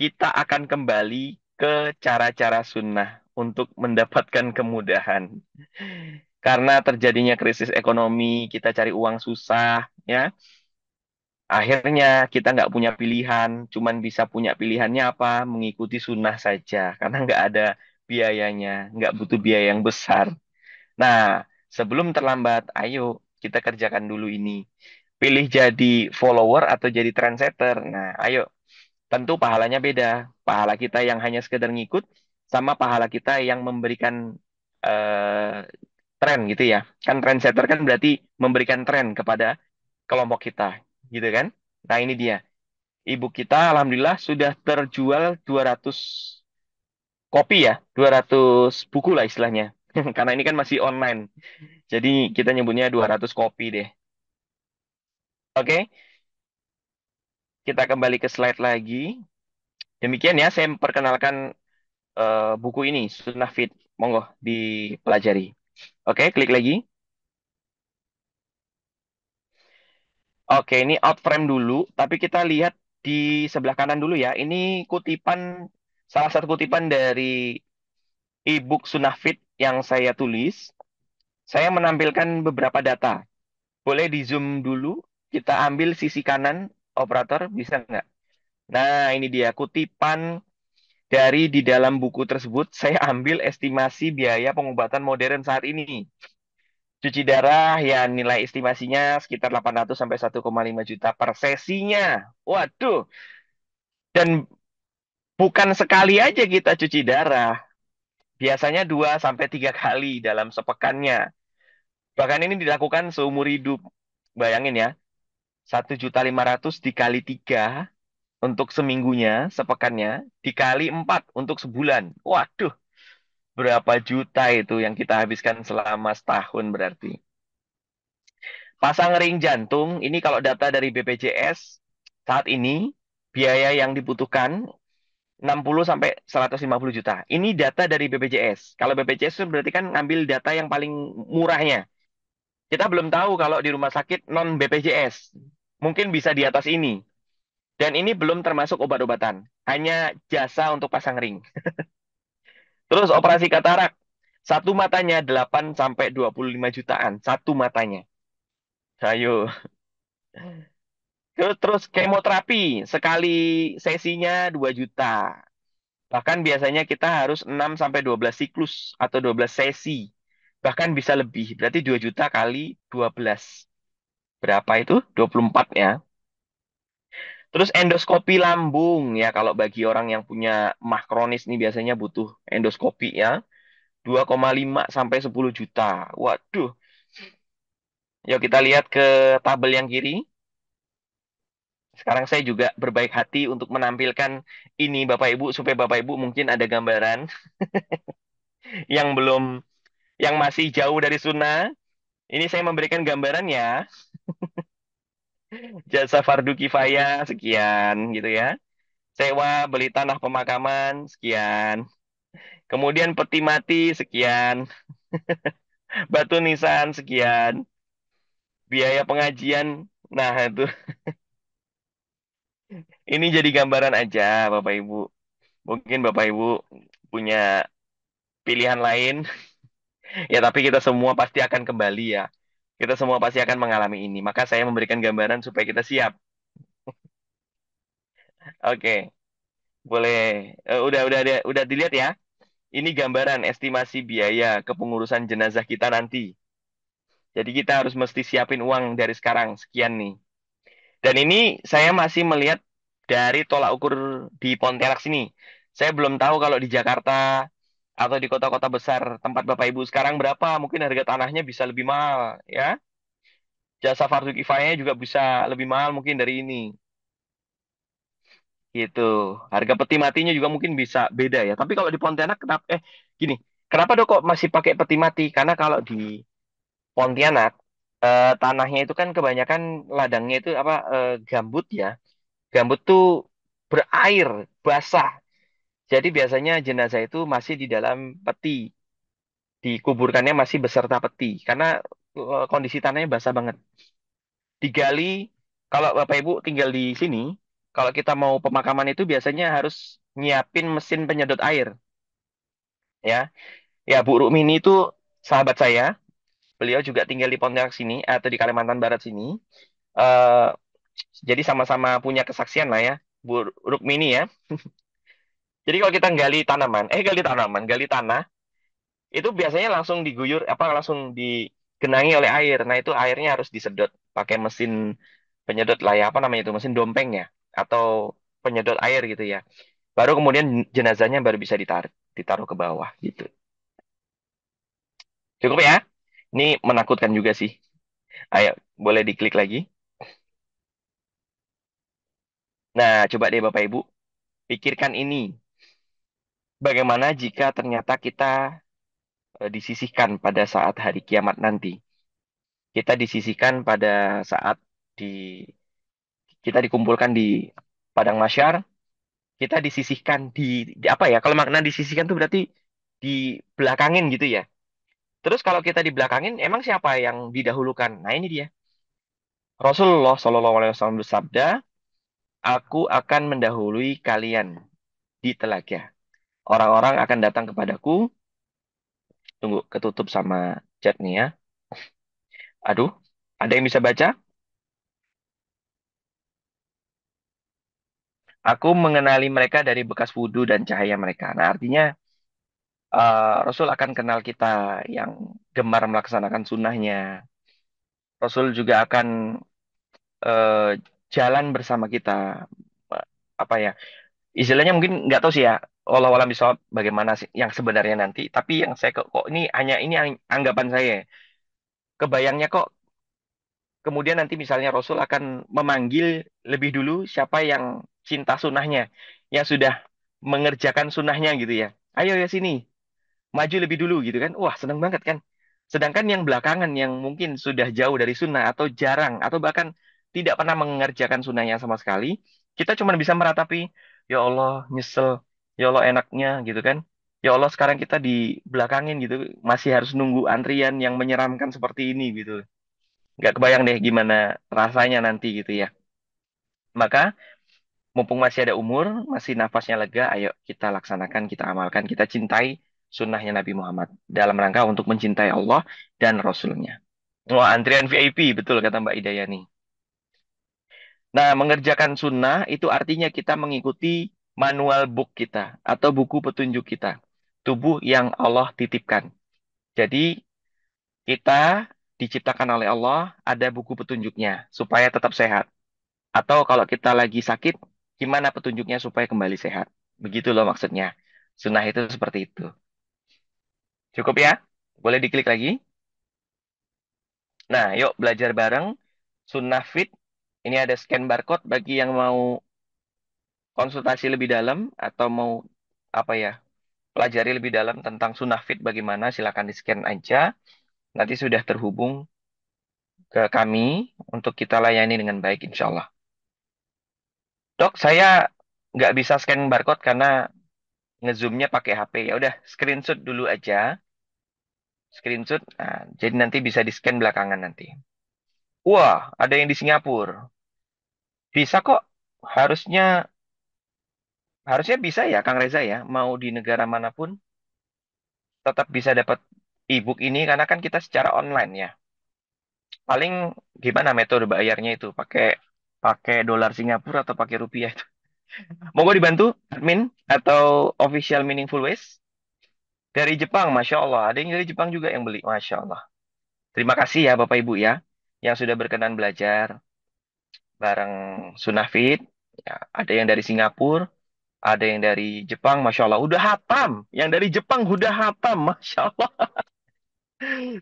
Kita akan kembali ke cara-cara sunnah untuk mendapatkan kemudahan. Karena terjadinya krisis ekonomi, kita cari uang susah, ya. Akhirnya kita nggak punya pilihan, cuman bisa punya pilihannya apa? Mengikuti sunnah saja, karena nggak ada biayanya, nggak butuh biaya yang besar. Nah, sebelum terlambat, ayo kita kerjakan dulu ini. Pilih jadi follower atau jadi trendsetter. Nah, ayo. Tentu pahalanya beda. Pahala kita yang hanya sekedar ngikut, sama pahala kita yang memberikan eh, tren gitu ya. Kan trendsetter kan berarti memberikan tren kepada kelompok kita, gitu kan? Nah, ini dia. Ibu kita alhamdulillah sudah terjual 200 kopi ya, 200 buku lah istilahnya. Karena ini kan masih online. Jadi kita nyebutnya 200 kopi deh. Oke, kita kembali ke slide lagi. Demikian ya, saya memperkenalkan buku ini, Sunnah Fit. Monggo dipelajari. Oke, klik lagi. Oke, ini out frame dulu, tapi kita lihat di sebelah kanan dulu ya. Ini salah satu kutipan dari e-book Sunnah Fit yang saya tulis. Saya menampilkan beberapa data. Boleh di zoom dulu, kita ambil sisi kanan, operator, bisa nggak? Nah, ini dia kutipan dari di dalam buku tersebut. Saya ambil estimasi biaya pengobatan modern saat ini. Cuci darah ya nilai estimasinya sekitar 800 sampai 1,5 juta per sesinya. Waduh, dan bukan sekali aja kita cuci darah. Biasanya 2 sampai 3 kali dalam sepekannya. Bahkan ini dilakukan seumur hidup. Bayangin ya, 1,5 juta dikali 3 untuk seminggunya, sepekannya, dikali 4 untuk sebulan. Waduh, berapa juta itu yang kita habiskan selama setahun berarti. Pasang ring jantung, ini kalau data dari BPJS, saat ini biaya yang dibutuhkan 60 sampai 150 juta. Ini data dari BPJS. Kalau BPJS itu berarti kan ngambil data yang paling murahnya. Kita belum tahu kalau di rumah sakit non BPJS. Mungkin bisa di atas ini. Dan ini belum termasuk obat-obatan. Hanya jasa untuk pasang ring. Terus operasi katarak. Satu matanya 8 sampai 25 jutaan. Satu matanya. Ayo. Terus kemoterapi sekali sesinya 2 juta. Bahkan biasanya kita harus 6 sampai 12 siklus atau 12 sesi. Bahkan bisa lebih. Berarti 2 juta kali 12. Berapa itu? 24 ya. Terus endoskopi lambung ya, kalau bagi orang yang punya mah kronis nih biasanya butuh endoskopi ya. 2,5 sampai 10 juta. Waduh. Yuk kita lihat ke tabel yang kiri. Sekarang saya juga berbaik hati untuk menampilkan ini Bapak Ibu supaya Bapak Ibu mungkin ada gambaran yang belum yang masih jauh dari sunnah. Ini saya memberikan gambarannya. Jasa fardu kifayah sekian gitu ya. Sewa beli tanah pemakaman sekian. Kemudian peti mati sekian. Batu nisan sekian. Biaya pengajian Nah, itu ini jadi gambaran aja, Bapak Ibu. Mungkin Bapak Ibu punya pilihan lain, ya tapi kita semua pasti akan kembali ya. Kita semua pasti akan mengalami ini. Maka saya memberikan gambaran supaya kita siap. Oke, boleh. Udah dilihat ya. Ini gambaran estimasi biaya kepengurusan jenazah kita nanti. Jadi kita harus mesti siapin uang dari sekarang, sekian nih. Dan ini saya masih melihat dari tolak ukur di Pontianak sini. Saya belum tahu kalau di Jakarta atau di kota-kota besar tempat Bapak Ibu sekarang berapa. Mungkin harga tanahnya bisa lebih mahal, ya. Jasa fardu kifayahnya juga bisa lebih mahal mungkin dari ini. Gitu. Harga peti matinya juga mungkin bisa beda ya. Tapi kalau di Pontianak kenapa gini, kenapa dok kok masih pakai peti mati? Karena kalau di Pontianak tanahnya itu kan kebanyakan ladangnya itu apa gambut ya. Gambut tuh berair, basah. Jadi biasanya jenazah itu masih di dalam peti, dikuburkannya masih beserta peti karena kondisi tanahnya basah banget. Digali, kalau Bapak Ibu tinggal di sini, kalau kita mau pemakaman itu biasanya harus nyiapin mesin penyedot air, ya. Ya, Bu Rukmini itu sahabat saya. Beliau juga tinggal di Pontianak sini atau di Kalimantan Barat sini. Eh, jadi sama-sama punya kesaksian lah ya, Bu Rukmini ya. Jadi kalau kita gali tanah, itu biasanya langsung diguyur, apa langsung digenangi oleh air. Nah itu airnya harus disedot pakai mesin penyedot lah ya, apa namanya itu, mesin dompeng ya, atau penyedot air gitu ya. Baru kemudian jenazahnya baru bisa ditaruh ke bawah gitu. Cukup ya? Ini menakutkan juga sih. Ayo, boleh diklik lagi. Nah, coba deh Bapak Ibu, pikirkan ini. Bagaimana jika ternyata kita disisihkan pada saat hari kiamat nanti? Kita disisihkan pada saat di kita dikumpulkan di padang mahsyar, kita disisihkan di apa ya? Kalau makna disisihkan itu berarti di belakangin gitu ya. Terus kalau kita di belakangin, emang siapa yang didahulukan? Nah ini dia. Rasulullah Shallallahu Alaihi Wasallam bersabda, "Aku akan mendahului kalian di telaga. Orang-orang akan datang kepadaku." Tunggu, ketutup sama chat nih ya. Aduh, ada yang bisa baca? Aku mengenali mereka dari bekas wudhu dan cahaya mereka. Nah, artinya Rasul akan kenal kita yang gemar melaksanakan sunnahnya. Rasul juga akan eh, jalan bersama kita. Apa ya? Istilahnya mungkin nggak tahu sih ya. Allah alam bisawab bagaimana sih yang sebenarnya nanti. Tapi yang saya kok ini hanya ini anggapan saya. Kebayangnya kok kemudian nanti misalnya Rasul akan memanggil lebih dulu siapa yang cinta sunnahnya, yang sudah mengerjakan sunnahnya gitu ya. Ayo ya sini, maju lebih dulu gitu kan. Wah, seneng banget kan. Sedangkan yang belakangan yang mungkin sudah jauh dari sunnah atau jarang atau bahkan tidak pernah mengerjakan sunnahnya sama sekali, kita cuma bisa meratapi, ya Allah nyesel, ya Allah enaknya gitu kan. Ya Allah sekarang kita di belakangin gitu, masih harus nunggu antrian yang menyeramkan seperti ini gitu. Nggak kebayang deh gimana rasanya nanti gitu ya. Maka mumpung masih ada umur, masih nafasnya lega, ayo kita laksanakan, kita amalkan, kita cintai sunnahnya Nabi Muhammad dalam rangka untuk mencintai Allah dan Rasulnya. Wah, antrian VIP, betul kata Mbak Idayani. Nah, mengerjakan sunnah itu artinya kita mengikuti manual book kita atau buku petunjuk kita. Tubuh yang Allah titipkan. Jadi, kita diciptakan oleh Allah, ada buku petunjuknya supaya tetap sehat. Atau kalau kita lagi sakit, gimana petunjuknya supaya kembali sehat. Begitu loh maksudnya. Sunnah itu seperti itu. Cukup ya? Boleh diklik lagi. Nah, yuk belajar bareng. Sunnah Fit. Ini ada scan barcode bagi yang mau konsultasi lebih dalam atau mau apa ya, pelajari lebih dalam tentang Sunnah Fit bagaimana, silakan di-scan aja. Nanti sudah terhubung ke kami untuk kita layani dengan baik insya Allah. Dok, saya nggak bisa scan barcode karena ngezoomnya pakai HP. Ya udah, screenshot dulu aja. Screenshot. Nah, jadi nanti bisa di-scan belakangan nanti. Wah, ada yang di Singapura. Bisa kok. Harusnya harusnya bisa ya, Kang Reza ya. Mau di negara manapun tetap bisa dapat e-book ini karena kan kita secara online ya. Paling gimana metode bayarnya itu? Pakai pakai dolar Singapura atau pakai rupiah itu? Monggo dibantu admin atau official Meaningful Ways dari Jepang, Masya Allah. Ada yang dari Jepang juga yang beli, Masya Allah. Terima kasih ya Bapak Ibu ya yang sudah berkenan belajar bareng Sunafit. Ya, ada yang dari Singapura, ada yang dari Jepang, Masya Allah. Udah hatam. Yang dari Jepang udah hatam, Masya Allah.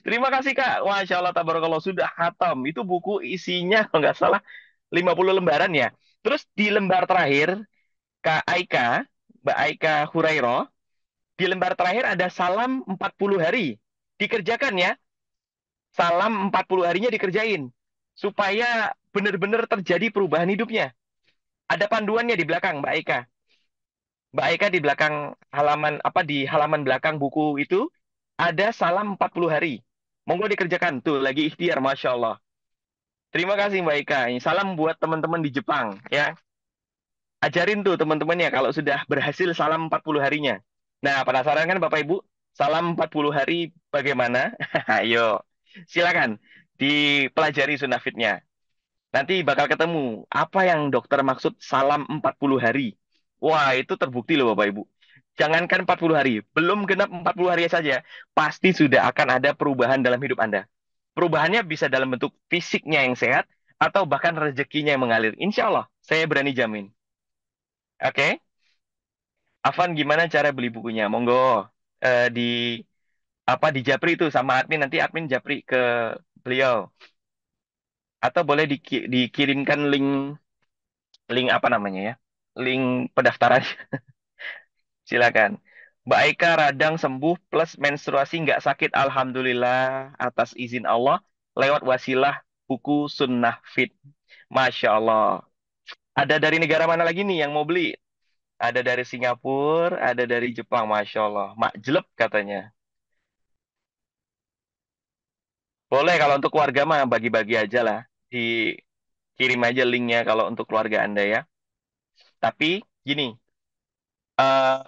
Terima kasih Kak. Masya Allah, tabarakallah. Sudah hatam. Itu buku isinya, kalau nggak salah, 50 lembaran ya. Terus di lembar terakhir, Kak Aika, Mbak Aika Hurairah, di lembar terakhir ada salam 40 hari. Dikerjakan ya. Salam 40 harinya dikerjain. Supaya benar-benar terjadi perubahan hidupnya. Ada panduannya di belakang, Mbak Aika. Mbak Aika di belakang halaman, apa di halaman belakang buku itu, ada salam 40 hari. Monggo dikerjakan. Tuh, lagi ikhtiar, Masya Allah. Terima kasih Mbak Aika. Ini salam buat teman-teman di Jepang. Ya, ajarin tuh teman-temannya kalau sudah berhasil salam 40 harinya. Nah, penasaran kan Bapak Ibu? Salam 40 hari bagaimana? Ayo, silakan dipelajari sunafitnya. Nanti bakal ketemu apa yang dokter maksud salam 40 hari. Wah, itu terbukti loh Bapak Ibu. Jangankan 40 hari, belum genap 40 hari saja, pasti sudah akan ada perubahan dalam hidup Anda. Perubahannya bisa dalam bentuk fisiknya yang sehat, atau bahkan rezekinya yang mengalir. Insya Allah, saya berani jamin. Oke, Afan gimana cara beli bukunya? Monggo di apa di Japri itu sama admin nanti admin Japri ke beliau atau boleh dikirimkan link link apa namanya ya? Link pendaftaran. Silakan. Mbak Aika radang sembuh plus menstruasi nggak sakit. Alhamdulillah atas izin Allah lewat wasilah buku Sunnah Fit. Masya Allah. Ada dari negara mana lagi nih yang mau beli? Ada dari Singapura, ada dari Jepang. Masya Allah. Mak jelek katanya. Boleh kalau untuk keluarga mah bagi-bagi aja lah. Dikirim aja linknya kalau untuk keluarga Anda ya. Tapi gini, eh,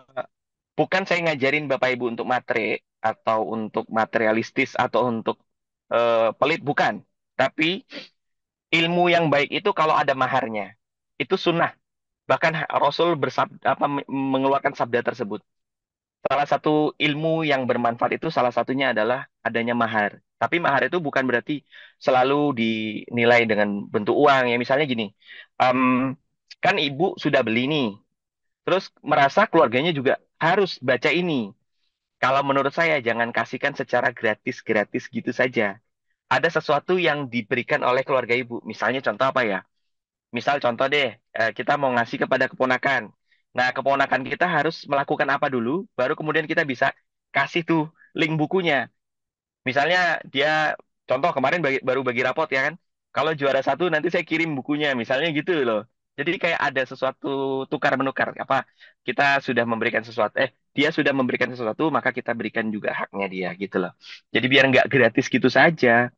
bukan saya ngajarin Bapak Ibu untuk matre atau untuk materialistis atau untuk pelit, bukan. Tapi ilmu yang baik itu kalau ada maharnya. Itu sunnah. Bahkan Rasul mengeluarkan sabda tersebut. Salah satu ilmu yang bermanfaat itu salah satunya adalah adanya mahar. Tapi mahar itu bukan berarti selalu dinilai dengan bentuk uang. Ya misalnya gini, em, kan ibu sudah beli nih, terus merasa keluarganya juga harus baca ini. Kalau menurut saya jangan kasihkan secara gratis-gratis gitu saja. Ada sesuatu yang diberikan oleh keluarga ibu. Misalnya contoh apa ya? Misal contoh deh, kita mau ngasih kepada keponakan. Nah, keponakan kita harus melakukan apa dulu, baru kemudian kita bisa kasih tuh link bukunya. Misalnya dia, contoh kemarin baru bagi rapot ya kan, kalau juara satu nanti saya kirim bukunya, misalnya gitu loh. Jadi kayak ada sesuatu tukar menukar, apa kita sudah memberikan sesuatu, dia sudah memberikan sesuatu, maka kita berikan juga haknya dia gitu loh. Jadi biar nggak gratis gitu saja.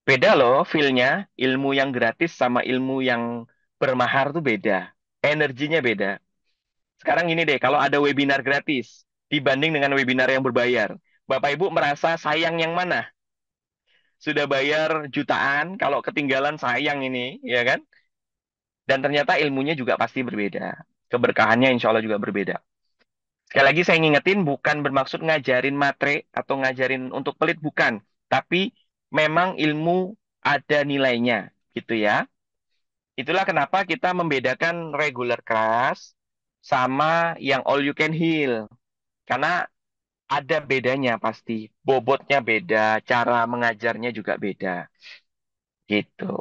Beda loh feel-nya, ilmu yang gratis sama ilmu yang bermahar tuh beda. Energinya beda. Sekarang ini deh, kalau ada webinar gratis dibanding dengan webinar yang berbayar, Bapak Ibu merasa sayang yang mana? Sudah bayar jutaan, kalau ketinggalan sayang ini, ya kan? Dan ternyata ilmunya juga pasti berbeda. Keberkahannya insya Allah juga berbeda. Sekali lagi saya ngingetin, bukan bermaksud ngajarin matre atau ngajarin untuk pelit, bukan. Tapi memang ilmu ada nilainya, gitu ya. Itulah kenapa kita membedakan regular class sama yang all you can heal. Karena ada bedanya pasti. Bobotnya beda, cara mengajarnya juga beda. Gitu.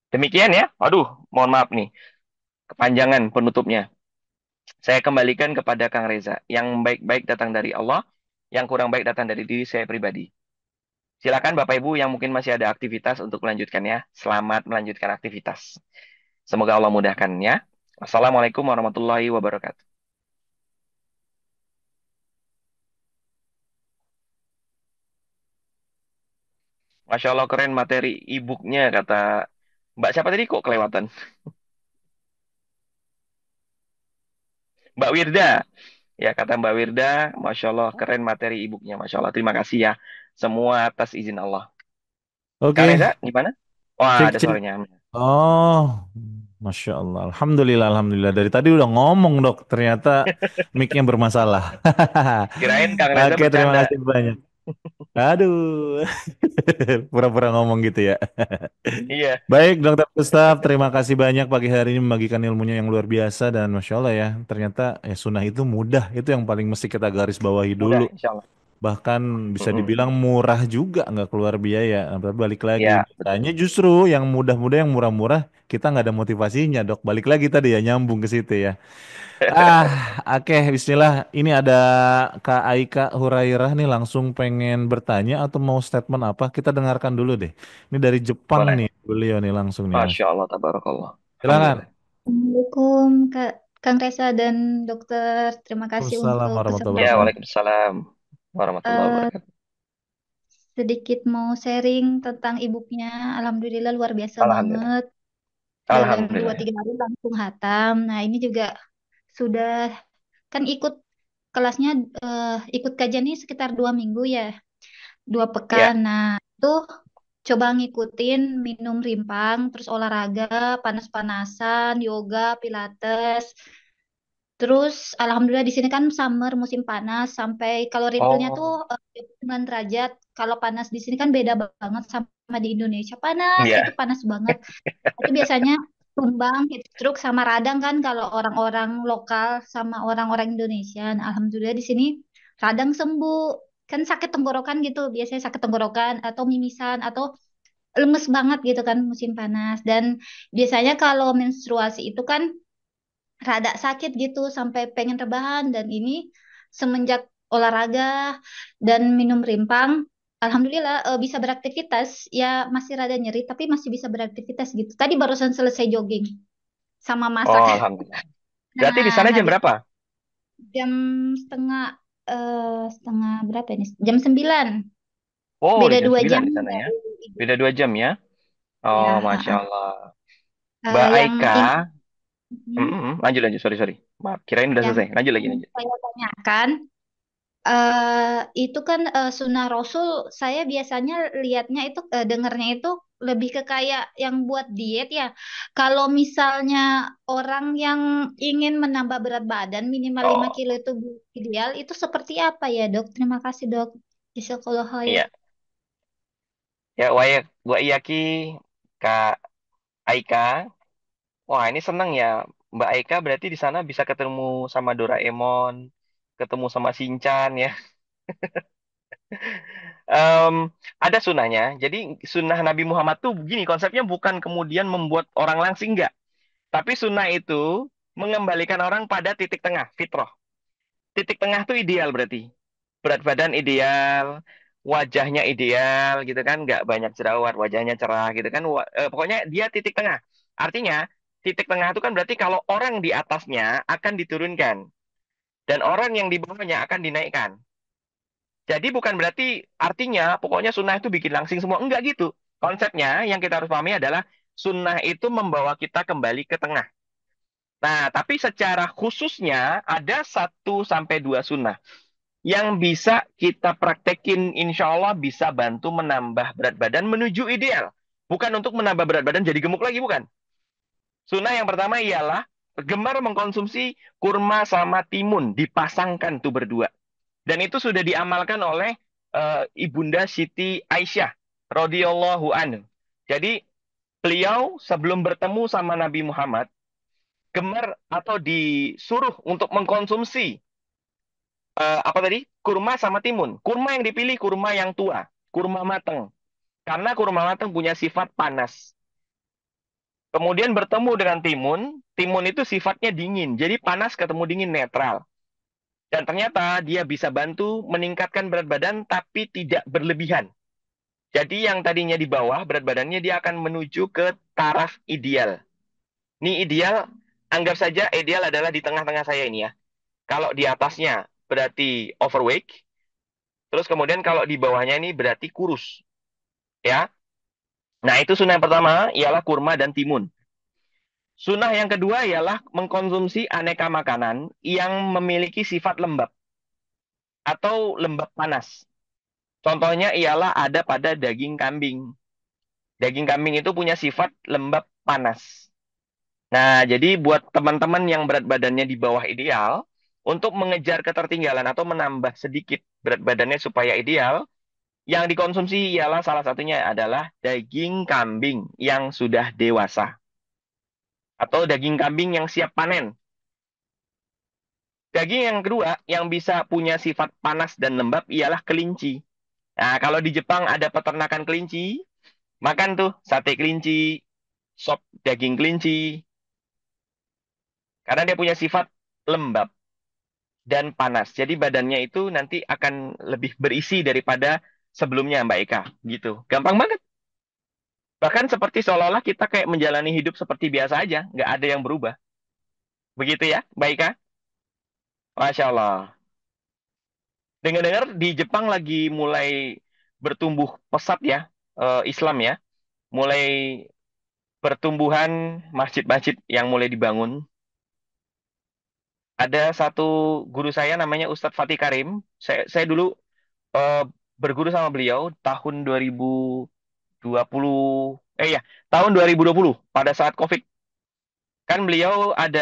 Demikian ya. Aduh, mohon maaf nih. Kepanjangan penutupnya. Saya kembalikan kepada Kang Reza. Yang baik-baik datang dari Allah, yang kurang baik datang dari diri saya pribadi. Silakan Bapak Ibu yang mungkin masih ada aktivitas untuk melanjutkannya. Selamat melanjutkan aktivitas. Semoga Allah mudahkan ya. Wassalamualaikum warahmatullahi wabarakatuh. Masya Allah keren materi e-booknya kata Mbak siapa tadi kok kelewatan? Mbak Wirda. Ya kata Mbak Wirda, Masya Allah keren materi e-booknya. Masya Allah terima kasih ya. Semua atas izin Allah. Kak Oke, Reza gimana? Wah cek ada cek. suaranya. Oh, Masya Allah. Alhamdulillah, Alhamdulillah. Dari tadi udah ngomong dok, ternyata mic-nya bermasalah. Kirain Kang Reza Oke, terima bercanda. kasih banyak. Aduh, pura-pura ngomong gitu ya. Iya, Baik, Dokter Gustaf, terima kasih banyak pagi hari ini membagikan ilmunya yang luar biasa dan Masya Allah ya, ternyata sunnah itu mudah, itu yang paling mesti kita garis bawahi dulu. mudah insya Allah. Bahkan bisa Mm-mm. dibilang murah juga, nggak keluar biaya. Nah, tapi balik lagi, Ya, biasanya betul. justru yang mudah-mudah, yang murah-murah, kita nggak ada motivasinya, Dok. Balik lagi tadi ya, nyambung ke situ ya. Ah, oke, Bismillah. Ini ada Kak Aika Hurairah nih langsung pengen bertanya atau mau statement apa? Kita dengarkan dulu deh. Ini dari Jepang Boleh. nih, beliau nih langsung nih, Mas. Masya Allah, tabarakallah. Silakan. Alhamdulillah. Assalamualaikum Kang Resa dan Dokter. Terima kasih Waalaikumsalam untuk warahmatullahi Ya, kesempatan. wabarakatuh. Waalaikumsalam warahmatullahi Eh, wabarakatuh. Sedikit mau sharing tentang ibunya. Alhamdulillah luar biasa Alhamdulillah. banget. Dalam dua Alhamdulillah. tiga hari langsung hatam. Nah ini juga sudah kan ikut kelasnya, ikut kajian ini sekitar 2 minggu ya, 2 pekan. Ya. Nah itu coba ngikutin minum rimpang, terus olahraga, panas-panasan, yoga, pilates. Terus alhamdulillah di sini kan summer musim panas sampai kalori realnya tuh Oh, 9 derajat. Kalau panas di sini kan beda banget sama di Indonesia. Panas itu ya. panas banget. Itu biasanya tumbang, heat stroke sama radang kan kalau orang-orang lokal sama orang-orang Indonesia. Nah, alhamdulillah di sini radang sembuh. Kan sakit tenggorokan gitu, biasanya sakit tenggorokan atau mimisan atau lemes banget gitu kan musim panas. Dan biasanya kalau menstruasi itu kan rada sakit gitu sampai pengen rebahan dan ini semenjak olahraga dan minum rimpang alhamdulillah bisa beraktivitas ya masih rada nyeri tapi masih bisa beraktivitas gitu tadi barusan selesai jogging sama masak. Oh, Alhamdulillah. Berarti di Nah sana jam habis berapa? jam setengah setengah berapa ini jam 9, Oh, beda udah jam dua 9 jam di sana ya. dari ibu Beda 2 jam ya. Oh, ya. Masya Allah. Mbak Yang Aika. ini Lanjut, lanjut. Sorry, sorry. Maaf, kirain udah yang selesai. Lanjut lagi, lanjut. saya tanyakan itu kan sunnah Rasul, saya biasanya lihatnya itu dengarnya itu lebih ke kayak yang buat diet ya. Kalau misalnya orang yang ingin menambah berat badan minimal 5 Oh, kilo itu ideal, itu seperti apa ya dok? Terima kasih dok. Jazakallah khair. iya. Ya, wa iyaki, Kak Aika. Wah, ini seneng ya. Mbak Aika berarti di sana bisa ketemu sama Doraemon, ketemu sama Shinchan ya. Em, ada sunnahnya. Jadi sunnah Nabi Muhammad tuh begini konsepnya bukan kemudian membuat orang langsing enggak. Tapi sunnah itu mengembalikan orang pada titik tengah, fitrah. Titik tengah tuh ideal berarti. Berat badan ideal, wajahnya ideal gitu kan, nggak banyak jerawat, wajahnya cerah gitu kan. Pokoknya dia titik tengah. Artinya titik tengah itu kan berarti kalau orang di atasnya akan diturunkan dan orang yang di bawahnya akan dinaikkan. Jadi bukan berarti artinya pokoknya sunnah itu bikin langsing semua. Enggak gitu. Konsepnya yang kita harus pahami adalah sunnah itu membawa kita kembali ke tengah. Nah, tapi secara khususnya ada 1 sampai 2 sunnah yang bisa kita praktekin, insya Allah bisa bantu menambah berat badan menuju ideal. Bukan untuk menambah berat badan jadi gemuk lagi, bukan. Sunnah yang pertama ialah gemar mengkonsumsi kurma sama timun, dipasangkan tuh berdua. Dan itu sudah diamalkan oleh Ibunda Siti Aisyah radhiyallahu anhu. Jadi beliau sebelum bertemu sama Nabi Muhammad gemar atau disuruh untuk mengkonsumsi apa tadi? Kurma sama timun. Kurma yang dipilih kurma yang tua, kurma mateng. Karena kurma mateng punya sifat panas. Kemudian bertemu dengan timun, timun itu sifatnya dingin. Jadi panas ketemu dingin netral. Dan ternyata dia bisa bantu meningkatkan berat badan tapi tidak berlebihan. Jadi yang tadinya di bawah berat badannya dia akan menuju ke taraf ideal. Ini ideal, anggap saja ideal adalah di tengah-tengah saya ini ya. Kalau di atasnya berarti overweight, terus kemudian kalau di bawahnya ini berarti kurus. Ya. Nah, itu sunnah yang pertama ialah kurma dan timun. Sunnah yang kedua ialah mengkonsumsi aneka makanan yang memiliki sifat lembab atau lembab panas. Contohnya ialah ada pada daging kambing. Daging kambing itu punya sifat lembab panas. Nah, jadi buat teman-teman yang berat badannya di bawah ideal, untuk mengejar ketertinggalan atau menambah sedikit berat badannya supaya ideal, yang dikonsumsi ialah salah satunya adalah daging kambing yang sudah dewasa atau daging kambing yang siap panen. Daging yang kedua yang bisa punya sifat panas dan lembab ialah kelinci. Nah, kalau di Jepang ada peternakan kelinci, makan tuh sate kelinci, sop daging kelinci, karena dia punya sifat lembab dan panas. Jadi badannya itu nanti akan lebih berisi daripada sebelumnya, Mbak Eka. Gitu. Gampang banget. Bahkan seperti seolah-olah kita kayak menjalani hidup seperti biasa aja, nggak ada yang berubah. Begitu ya, Mbak Eka? Masya Allah. Dengar-dengar di Jepang lagi mulai bertumbuh pesat ya, Islam ya. Mulai pertumbuhan masjid-masjid yang mulai dibangun. Ada satu guru saya namanya Ustadz Fatih Karim. Saya dulu eh, berguru sama beliau tahun 2020, ya, tahun 2020 pada saat COVID. Kan beliau ada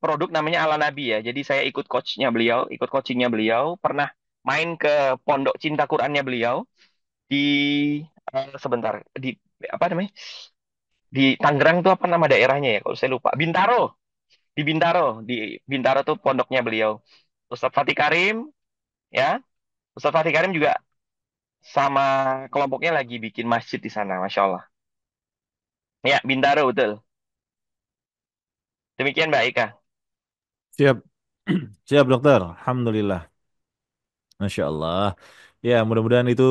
produk namanya Ala Nabi ya. Jadi saya ikut coachnya beliau, ikut coachingnya beliau, pernah main ke pondok cinta Qurannya beliau di sebentar di apa namanya? Di Tangerang tuh apa nama daerahnya ya? Kalau saya lupa. Bintaro. Di Bintaro tuh pondoknya beliau. Ustadz Fatih Karim ya. Ustadz Fatih Karim juga sama kelompoknya lagi bikin masjid di sana, Masya Allah. Ya, Bintaro betul. Demikian Mbak Ika. Siap, siap dokter. Alhamdulillah. Masya Allah. Ya, mudah-mudahan itu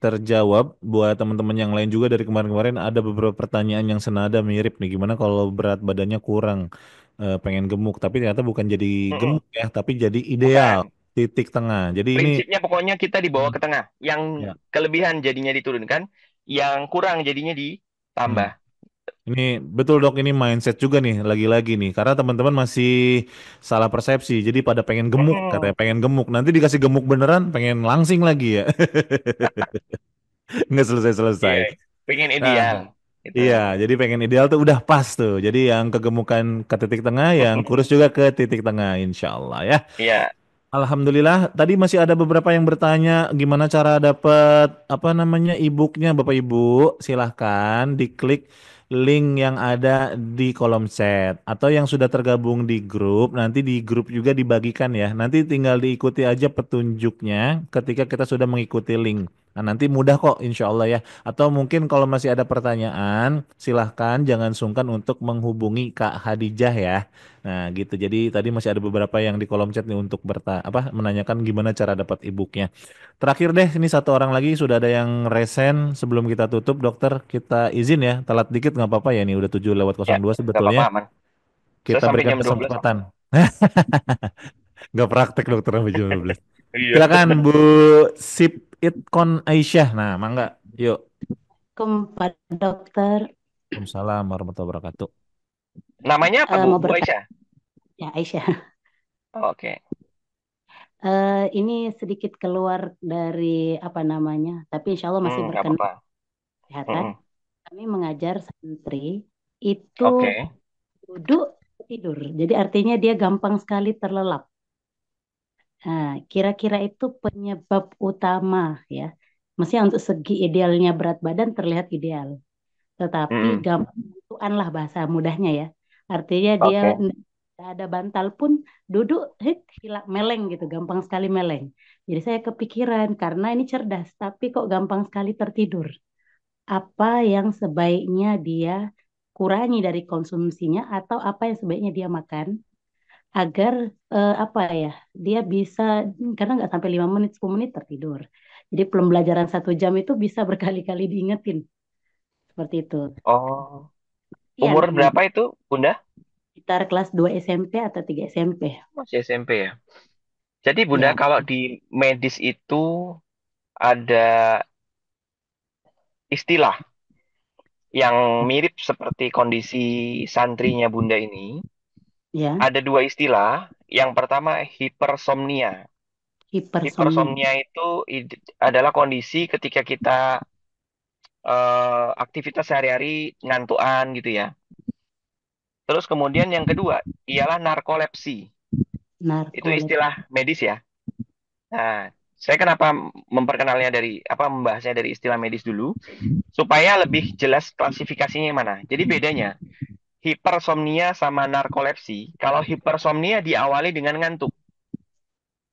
terjawab buat teman-teman yang lain juga. Dari kemarin-kemarin ada beberapa pertanyaan yang senada mirip nih. Gimana kalau berat badannya kurang, pengen gemuk, tapi ternyata bukan jadi Mm-mm. gemuk ya, tapi jadi ideal, Bukan. titik tengah. Jadi ini, Prinsipnya pokoknya kita dibawa hmm, ke tengah. Yang ya, kelebihan jadinya diturunkan, yang kurang jadinya hmm. ditambah. Ini betul dok, ini mindset juga nih, lagi-lagi nih. Karena teman-teman masih salah persepsi. Jadi pada pengen gemuk, Mm-mm. katanya pengen gemuk. Nanti dikasih gemuk beneran, pengen langsing lagi ya. Nggak selesai-selesai. Iya, pengen Nah, ideal. Itu. iya, jadi pengen ideal tuh udah pas tuh. Jadi yang kegemukan ke titik tengah, yang kurus juga ke titik tengah, insya Allah ya. Iya, Alhamdulillah, tadi masih ada beberapa yang bertanya gimana cara dapat apa namanya e-booknya Bapak Ibu. Silahkan diklik link yang ada di kolom chat atau yang sudah tergabung di grup. Nanti di grup juga dibagikan ya. Nanti tinggal diikuti aja petunjuknya ketika kita sudah mengikuti link. Nah, nanti mudah kok insya Allah ya. Atau mungkin kalau masih ada pertanyaan, silahkan jangan sungkan untuk menghubungi Kak Hadijah ya. Nah, gitu. Jadi tadi masih ada beberapa yang di kolom chat nih untuk menanyakan gimana cara dapat e-booknya. Terakhir deh, ini satu orang lagi sudah ada yang resen. Sebelum kita tutup, dokter, kita izin ya, telat dikit nggak apa-apa ya. Nih udah 7 lewat ya, 02 nggak apa-apa sebetulnya. aman. Saya Kita sampai berikan jam 12 aman. kesempatan. Nggak praktek dokter sampai jam 12. Iya. Silakan Bu Sip Itkon Aisyah. Nah, mangga. Yuk. Assalamualaikum Pak Dokter. Waalaikumsalam warahmatullahi wabarakatuh. Namanya apa Bu? Mau Bu bertanya Aisyah? ya Aisyah. Oh, oke. Ini sedikit keluar dari apa namanya, tapi insya Allah masih Nggak berkenan apa-apa. kesehatan. Mm-mm. Kami mengajar santri itu Oke. duduk tidur, jadi artinya dia gampang sekali terlelap. Nah, kira-kira itu penyebab utama ya. Maksudnya untuk segi idealnya berat badan terlihat ideal, tetapi Mm-mm. gampang lah bahasa mudahnya ya. Artinya dia Oke. nggak ada bantal pun duduk hilang meleng gitu, gampang sekali meleng. Jadi saya kepikiran karena ini cerdas, tapi kok gampang sekali tertidur. Apa yang sebaiknya dia kurangi dari konsumsinya atau apa yang sebaiknya dia makan agar apa ya dia bisa karena nggak sampai 5 menit 10 menit tertidur. Jadi pembelajaran 1 jam itu bisa berkali-kali diingetin seperti itu. Oh, Iya umur namanya berapa itu, Bunda? sekitar kelas 2 SMP atau 3 SMP. Masih SMP ya. Jadi Bunda, Ya, kalau di medis itu ada istilah yang mirip seperti kondisi santrinya Bunda ini. Ya, Ada dua istilah. Yang pertama hipersomnia. hipersomnia. Hipersomnia itu adalah kondisi ketika kita aktivitas sehari-hari ngantuan gitu ya. Terus kemudian yang kedua ialah narkolepsi. Itu Narkolepsi. istilah medis ya. Nah, saya kenapa memperkenalnya dari apa membahasnya dari istilah medis dulu supaya lebih jelas klasifikasinya yang mana. Jadi bedanya hipersomnia sama narkolepsi. Kalau hipersomnia diawali dengan ngantuk.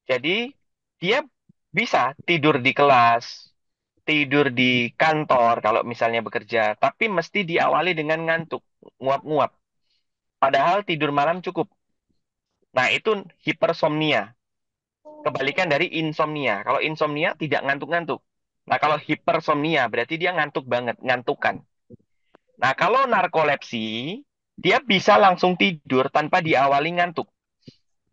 Jadi dia bisa tidur di kelas, tidur di kantor kalau misalnya bekerja, tapi mesti diawali dengan ngantuk, nguap-nguap. Padahal tidur malam cukup. Nah, itu hipersomnia. Kebalikan dari insomnia. Kalau insomnia tidak ngantuk-ngantuk. Nah, kalau hipersomnia berarti dia ngantuk banget, ngantukan. Nah, kalau narkolepsi, dia bisa langsung tidur tanpa diawali ngantuk.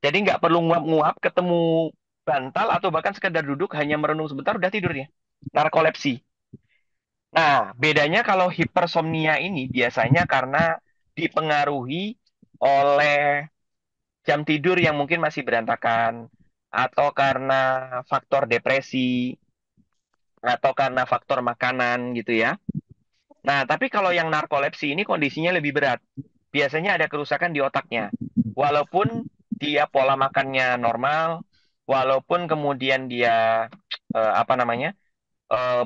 Jadi nggak perlu nguap-nguap, ketemu bantal atau bahkan sekedar duduk hanya merenung sebentar udah tidur ya. Narkolepsi. Nah, bedanya kalau hipersomnia ini biasanya karena dipengaruhi oleh jam tidur yang mungkin masih berantakan, atau karena faktor depresi, atau karena faktor makanan gitu ya. Nah, tapi kalau yang narkolepsi ini kondisinya lebih berat. Biasanya ada kerusakan di otaknya. Walaupun dia pola makannya normal, walaupun kemudian dia apa namanya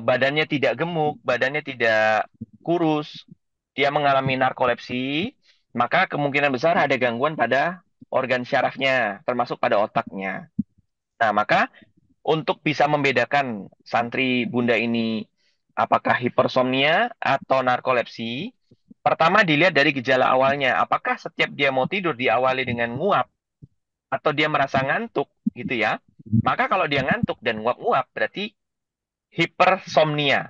badannya tidak gemuk, badannya tidak kurus, dia mengalami narkolepsi, maka kemungkinan besar ada gangguan pada organ syarafnya, termasuk pada otaknya. Nah, maka untuk bisa membedakan santri Bunda ini apakah hipersomnia atau narkolepsi, pertama dilihat dari gejala awalnya. Apakah setiap dia mau tidur diawali dengan nguap atau dia merasa ngantuk gitu ya. Maka kalau dia ngantuk dan nguap-nguap berarti hipersomnia.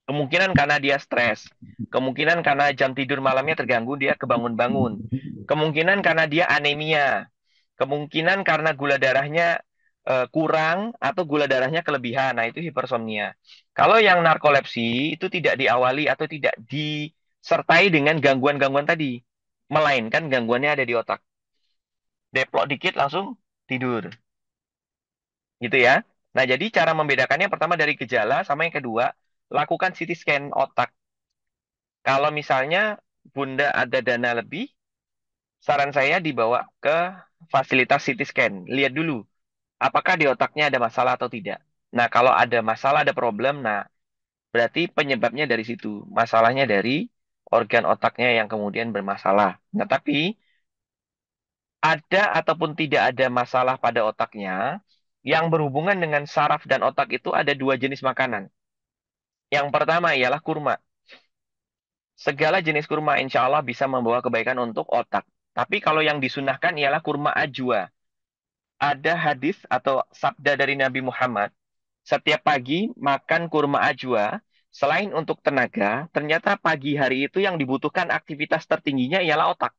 Kemungkinan karena dia stres. Kemungkinan karena jam tidur malamnya terganggu, dia kebangun-bangun. Kemungkinan karena dia anemia. Kemungkinan karena gula darahnya kurang atau gula darahnya kelebihan. Nah, itu hipersomnia. Kalau yang narkolepsi itu tidak diawali atau tidak disertai dengan gangguan-gangguan tadi. Melainkan gangguannya ada di otak. Deplok dikit langsung tidur. Gitu ya. Nah, jadi cara membedakannya pertama dari gejala sama yang kedua, lakukan CT scan otak. Kalau misalnya Bunda ada dana lebih, saran saya dibawa ke fasilitas CT scan. Lihat dulu, apakah di otaknya ada masalah atau tidak. Nah, kalau ada masalah, ada problem, nah berarti penyebabnya dari situ. Masalahnya dari organ otaknya yang kemudian bermasalah. Nah, tapi ada ataupun tidak ada masalah pada otaknya, yang berhubungan dengan saraf dan otak itu ada dua jenis makanan. Yang pertama ialah kurma. Segala jenis kurma insya Allah bisa membawa kebaikan untuk otak. Tapi kalau yang disunahkan ialah kurma ajwa. Ada hadis atau sabda dari Nabi Muhammad, setiap pagi makan kurma ajwa, selain untuk tenaga, ternyata pagi hari itu yang dibutuhkan aktivitas tertingginya ialah otak.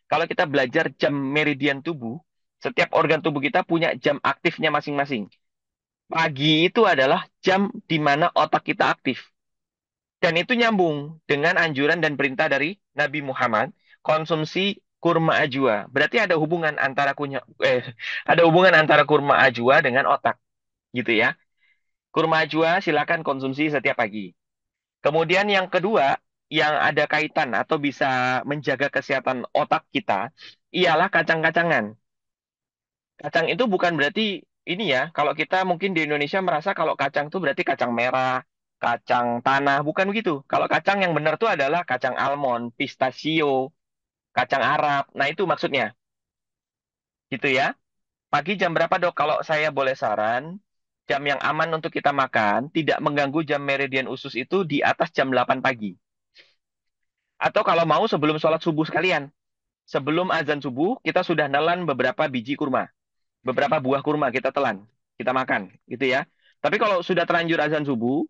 Kalau kita belajar jam meridian tubuh, setiap organ tubuh kita punya jam aktifnya masing-masing. Pagi itu adalah jam di mana otak kita aktif. Dan itu nyambung dengan anjuran dan perintah dari Nabi Muhammad, konsumsi kurma ajwa. Berarti ada hubungan antara kurma ajwa dengan otak, gitu ya. Kurma ajwa silakan konsumsi setiap pagi. Kemudian yang kedua, yang ada kaitan atau bisa menjaga kesehatan otak kita, ialah kacang-kacangan. Kacang itu bukan berarti ini ya, kalau kita mungkin di Indonesia merasa kalau kacang itu berarti kacang merah, kacang tanah, bukan begitu. Kalau kacang yang benar itu adalah kacang almond, pistachio, kacang Arab. Nah, itu maksudnya. Gitu ya. Pagi jam berapa, Dok? Kalau saya boleh saran, jam yang aman untuk kita makan, tidak mengganggu jam meridian usus itu di atas jam 8 pagi. Atau kalau mau sebelum sholat subuh sekalian. Sebelum azan subuh, kita sudah nelan beberapa biji kurma. Beberapa buah kurma kita telan, kita makan, gitu ya. Tapi kalau sudah terlanjur azan subuh,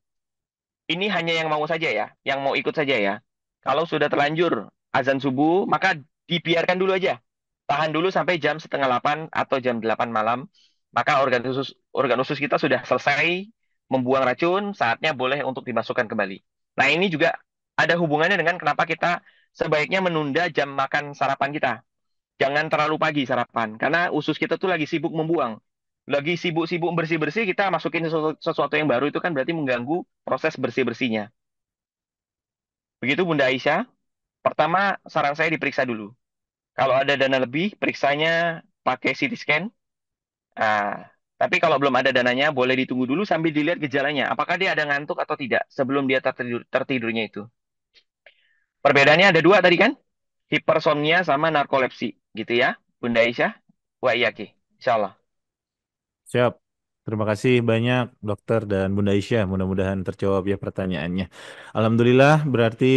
ini hanya yang mau saja ya, yang mau ikut saja ya. Kalau sudah terlanjur azan subuh, maka dibiarkan dulu aja. Tahan dulu sampai jam setengah 8 atau jam 8 malam, maka organ usus kita sudah selesai membuang racun, saatnya boleh untuk dimasukkan kembali. Nah, ini juga ada hubungannya dengan kenapa kita sebaiknya menunda jam makan sarapan kita. Jangan terlalu pagi sarapan, karena usus kita tuh lagi sibuk membuang. Lagi sibuk-sibuk bersih-bersih, kita masukin sesuatu yang baru, itu kan berarti mengganggu proses bersih-bersihnya. Begitu Bunda Aisyah, pertama saran saya diperiksa dulu. Kalau ada dana lebih, periksanya pakai CT scan. Ah, tapi kalau belum ada dananya, boleh ditunggu dulu sambil dilihat gejalanya. Apakah dia ada ngantuk atau tidak sebelum dia tertidurnya itu. Perbedaannya ada dua tadi kan? Hipersomnia sama narkolepsi. Gitu ya, Bunda Aisyah. Wa iyaki. Insya Allah. Siap. Terima kasih banyak dokter dan Bunda Aisyah. Mudah-mudahan terjawab ya pertanyaannya. Alhamdulillah berarti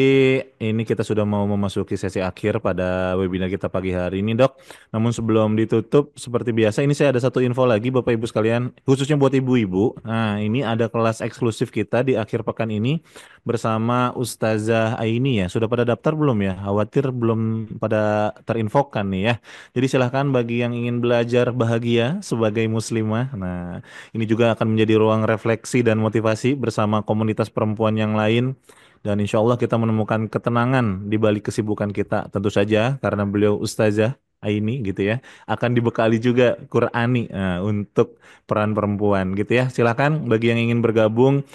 ini kita sudah mau memasuki sesi akhir pada webinar kita pagi hari ini dok. Namun sebelum ditutup seperti biasa ini saya ada satu info lagi Bapak Ibu sekalian. Khususnya buat ibu-ibu. Nah ini ada kelas eksklusif kita di akhir pekan ini bersama Ustazah Aini ya. Sudah pada daftar belum ya? Khawatir belum pada terinfokan nih ya. Jadi silahkan bagi yang ingin belajar bahagia sebagai muslimah. Nah, ini juga akan menjadi ruang refleksi dan motivasi bersama komunitas perempuan yang lain. Dan insya Allah kita menemukan ketenangan di balik kesibukan kita. Tentu saja karena beliau Ustazah Aini gitu ya. Akan dibekali juga Qur'ani untuk peran perempuan gitu ya. Silakan bagi yang ingin bergabung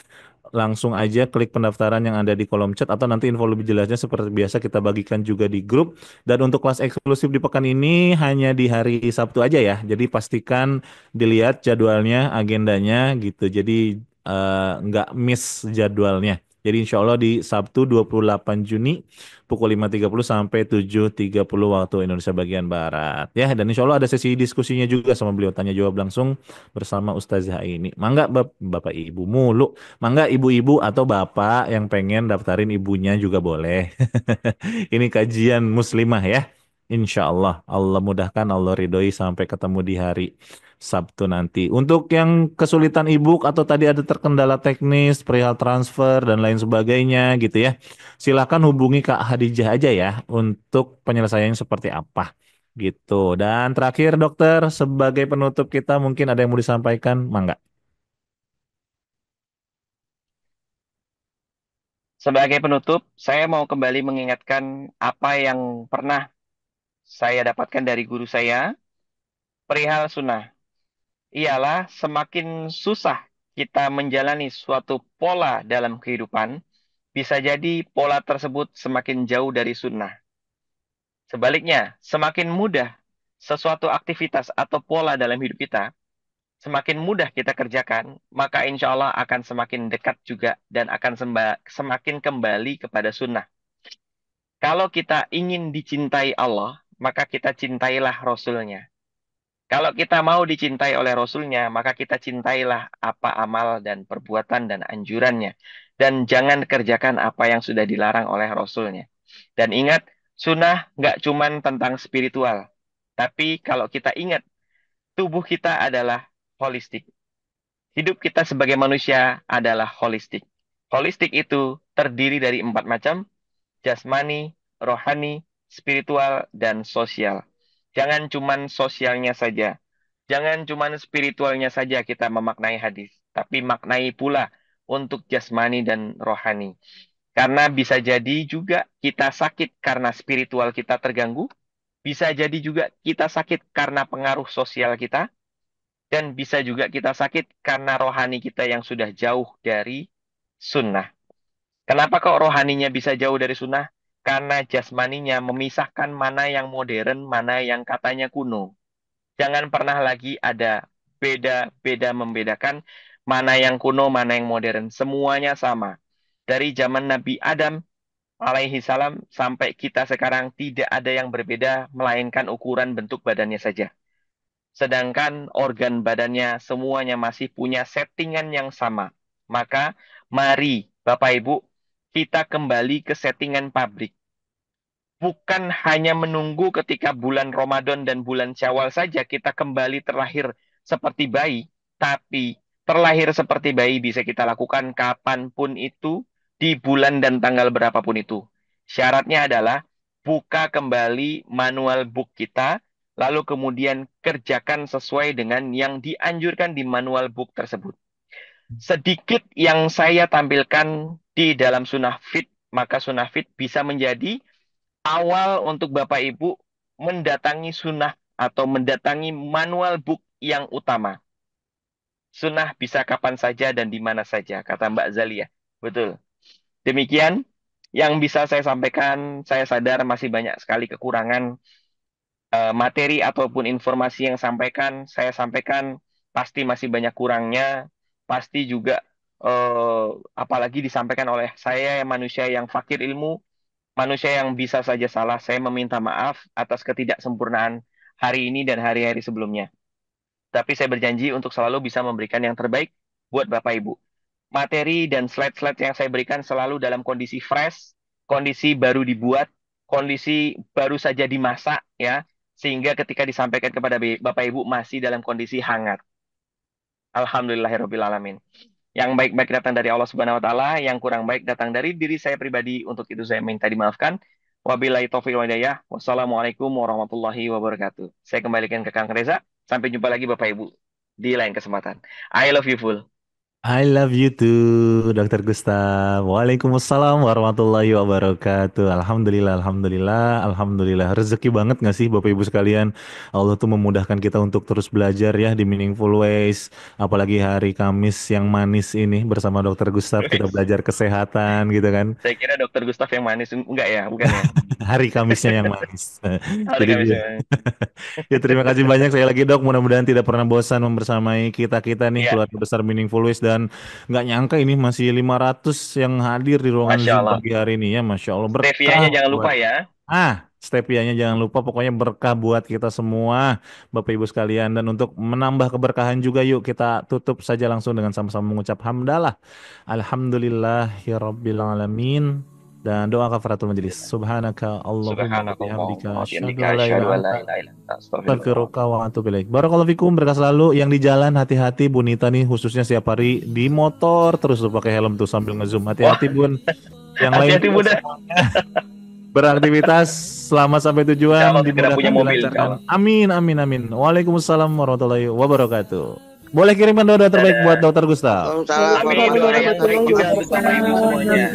langsung aja klik pendaftaran yang ada di kolom chat atau nanti info lebih jelasnya seperti biasa kita bagikan juga di grup. Dan untuk kelas eksklusif di pekan ini hanya di hari Sabtu aja ya. Jadi pastikan dilihat jadwalnya, agendanya gitu. Jadi nggak miss jadwalnya. Jadi insya Allah di Sabtu 28 Juni pukul 5.30 sampai 7.30 waktu Indonesia bagian Barat. Ya, dan insya Allah ada sesi diskusinya juga sama beliau tanya jawab langsung bersama Ustazah ini. Mangga Bapak Ibu mulu. Mangga ibu-ibu atau bapak yang pengen daftarin ibunya juga boleh. Ini kajian muslimah ya. Insya Allah, Allah mudahkan, Allah ridhoi sampai ketemu di hari Sabtu nanti. Untuk yang kesulitan e-book atau tadi ada terkendala teknis, perihal transfer dan lain sebagainya gitu ya. Silakan hubungi Kak Hadijah aja ya untuk penyelesaiannya seperti apa gitu. Dan terakhir dokter, sebagai penutup kita mungkin ada yang mau disampaikan, mangga. Sebagai penutup, saya mau kembali mengingatkan apa yang pernah saya dapatkan dari guru saya, perihal sunnah. Ialah semakin susah kita menjalani suatu pola dalam kehidupan, bisa jadi pola tersebut semakin jauh dari sunnah. Sebaliknya, semakin mudah sesuatu aktivitas atau pola dalam hidup kita, semakin mudah kita kerjakan, maka insya Allah akan semakin dekat juga dan akan semakin kembali kepada sunnah. Kalau kita ingin dicintai Allah, maka kita cintailah Rasulnya. Kalau kita mau dicintai oleh Rasulnya, maka kita cintailah apa amal dan perbuatan dan anjurannya. Dan jangan kerjakan apa yang sudah dilarang oleh Rasulnya. Dan ingat, sunnah nggak cuman tentang spiritual. Tapi kalau kita ingat, tubuh kita adalah holistik. Hidup kita sebagai manusia adalah holistik. Holistik itu terdiri dari 4 macam, jasmani, rohani, spiritual, dan sosial. Jangan cuman sosialnya saja. Jangan cuman spiritualnya saja kita memaknai hadis. Tapi maknai pula untuk jasmani dan rohani. Karena bisa jadi juga kita sakit karena spiritual kita terganggu. Bisa jadi juga kita sakit karena pengaruh sosial kita. Dan bisa juga kita sakit karena rohani kita yang sudah jauh dari sunnah. Kenapa kok rohaninya bisa jauh dari sunnah? Karena jasmaninya memisahkan mana yang modern, mana yang katanya kuno. Jangan pernah lagi ada beda-beda membedakan mana yang kuno, mana yang modern. Semuanya sama. Dari zaman Nabi Adam alaihi salam sampai kita sekarang tidak ada yang berbeda, melainkan ukuran bentuk badannya saja. Sedangkan organ badannya semuanya masih punya settingan yang sama. Maka mari Bapak Ibu kita kembali ke settingan pabrik. Bukan hanya menunggu ketika bulan Ramadan dan bulan Syawal saja kita kembali terlahir seperti bayi. Tapi terlahir seperti bayi bisa kita lakukan kapanpun itu, di bulan dan tanggal berapapun itu. Syaratnya adalah buka kembali manual book kita, lalu kemudian kerjakan sesuai dengan yang dianjurkan di manual book tersebut. sedikit yang saya tampilkan di dalam Sunnah Fit, maka Sunnah Fit bisa menjadi awal untuk Bapak Ibu mendatangi sunnah atau mendatangi manual book yang utama. Sunnah bisa kapan saja dan di mana saja, kata Mbak Zalia. Betul. Demikian yang bisa saya sampaikan. Saya sadar masih banyak sekali kekurangan materi ataupun informasi yang saya sampaikan pasti masih banyak kurangnya, pasti juga apalagi disampaikan oleh saya yang manusia yang fakir ilmu, manusia yang bisa saja salah. Saya meminta maaf atas ketidaksempurnaan hari ini dan hari-hari sebelumnya. Tapi saya berjanji untuk selalu bisa memberikan yang terbaik buat Bapak Ibu. Materi dan slide-slide yang saya berikan selalu dalam kondisi fresh, kondisi baru dibuat, kondisi baru saja dimasak, ya, sehingga ketika disampaikan kepada Bapak Ibu masih dalam kondisi hangat. Alhamdulillahirabbil alamin. Yang baik-baik datang dari Allah Subhanahu wa taala, yang kurang baik datang dari diri saya pribadi. Untuk itu saya minta dimaafkan. Wabillahi taufiq wal hidayah. Wassalamualaikum warahmatullahi wabarakatuh. Saya kembalikan ke Kang Reza. Sampai jumpa lagi Bapak Ibu di lain kesempatan. I love you full. I love you too, Dokter Gustaf. Waalaikumsalam warahmatullahi wabarakatuh. Alhamdulillah, alhamdulillah, alhamdulillah. Rezeki banget gak sih Bapak Ibu sekalian? Allah tuh memudahkan kita untuk terus belajar ya di Meaningful Ways. Apalagi hari Kamis yang manis ini bersama Dokter Gustaf kita belajar kesehatan gitu kan. Saya kira Dokter Gustaf yang manis. Enggak ya, bukan ya? Hari Kamisnya yang manis. Hari Jadi Kamis. ya terima kasih banyak sekali lagi Dok. Mudah-mudahan tidak pernah bosan membersamai kita-kita nih Iya, keluarga besar Meaningful Ways, dan nggak nyangka ini masih 500 yang hadir di ruangan Masya Zoom Allah. pagi hari ini ya. Masya Allah, berkah Stevianya jangan lupa buat ya. stepianya jangan lupa, pokoknya berkah buat kita semua Bapak Ibu sekalian. Dan untuk menambah keberkahan juga, yuk kita tutup saja langsung dengan sama-sama mengucap hamdalah alhamdulillahirabbil alamin dan doa kafaratul majelis. Subhanaka Allahumma wa bihamdika asyhadu an la ilaha illa anta astaghfiruka wa atubu ilaik. Barakallahu fikum, berkah selalu. Yang di jalan hati-hati, Bu Nita nih khususnya setiap hari di motor terus tuh pakai helm tuh sambil ngezoom. Hati-hati Bun. Yang lain Hati-hati Bunda. beraktivitas selamat sampai tujuan, Insyaallah segera punya dimudahkan, mobil, dilancarkan. insyaallah. Amin amin amin. Waalaikumsalam warahmatullahi wabarakatuh. Boleh kirimkan doa terbaik buat Dokter Gustaf. Waalaikumsalam Amin. Doa yang baik juga untuk Bapak Ibu semuanya.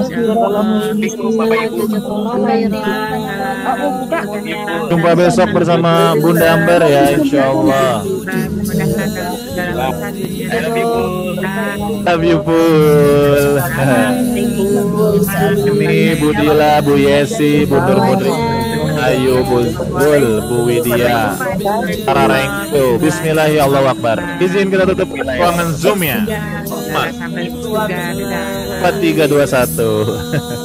Assalamualaikum Bapak Ibu. Jumpa besok bersama Bunda Amber ya, insya Allah. I love you full. Love you full. Ini Bu Dila, Bu Yesi, Bu Nur Mudri, Ayu, Bu Bul, Bu Widya, para Rengko. Bismillahirrahmanirrahim, Allahu Akbar. Izin kita tutup ruangan Zoom ya. 4, 3, 2, 1.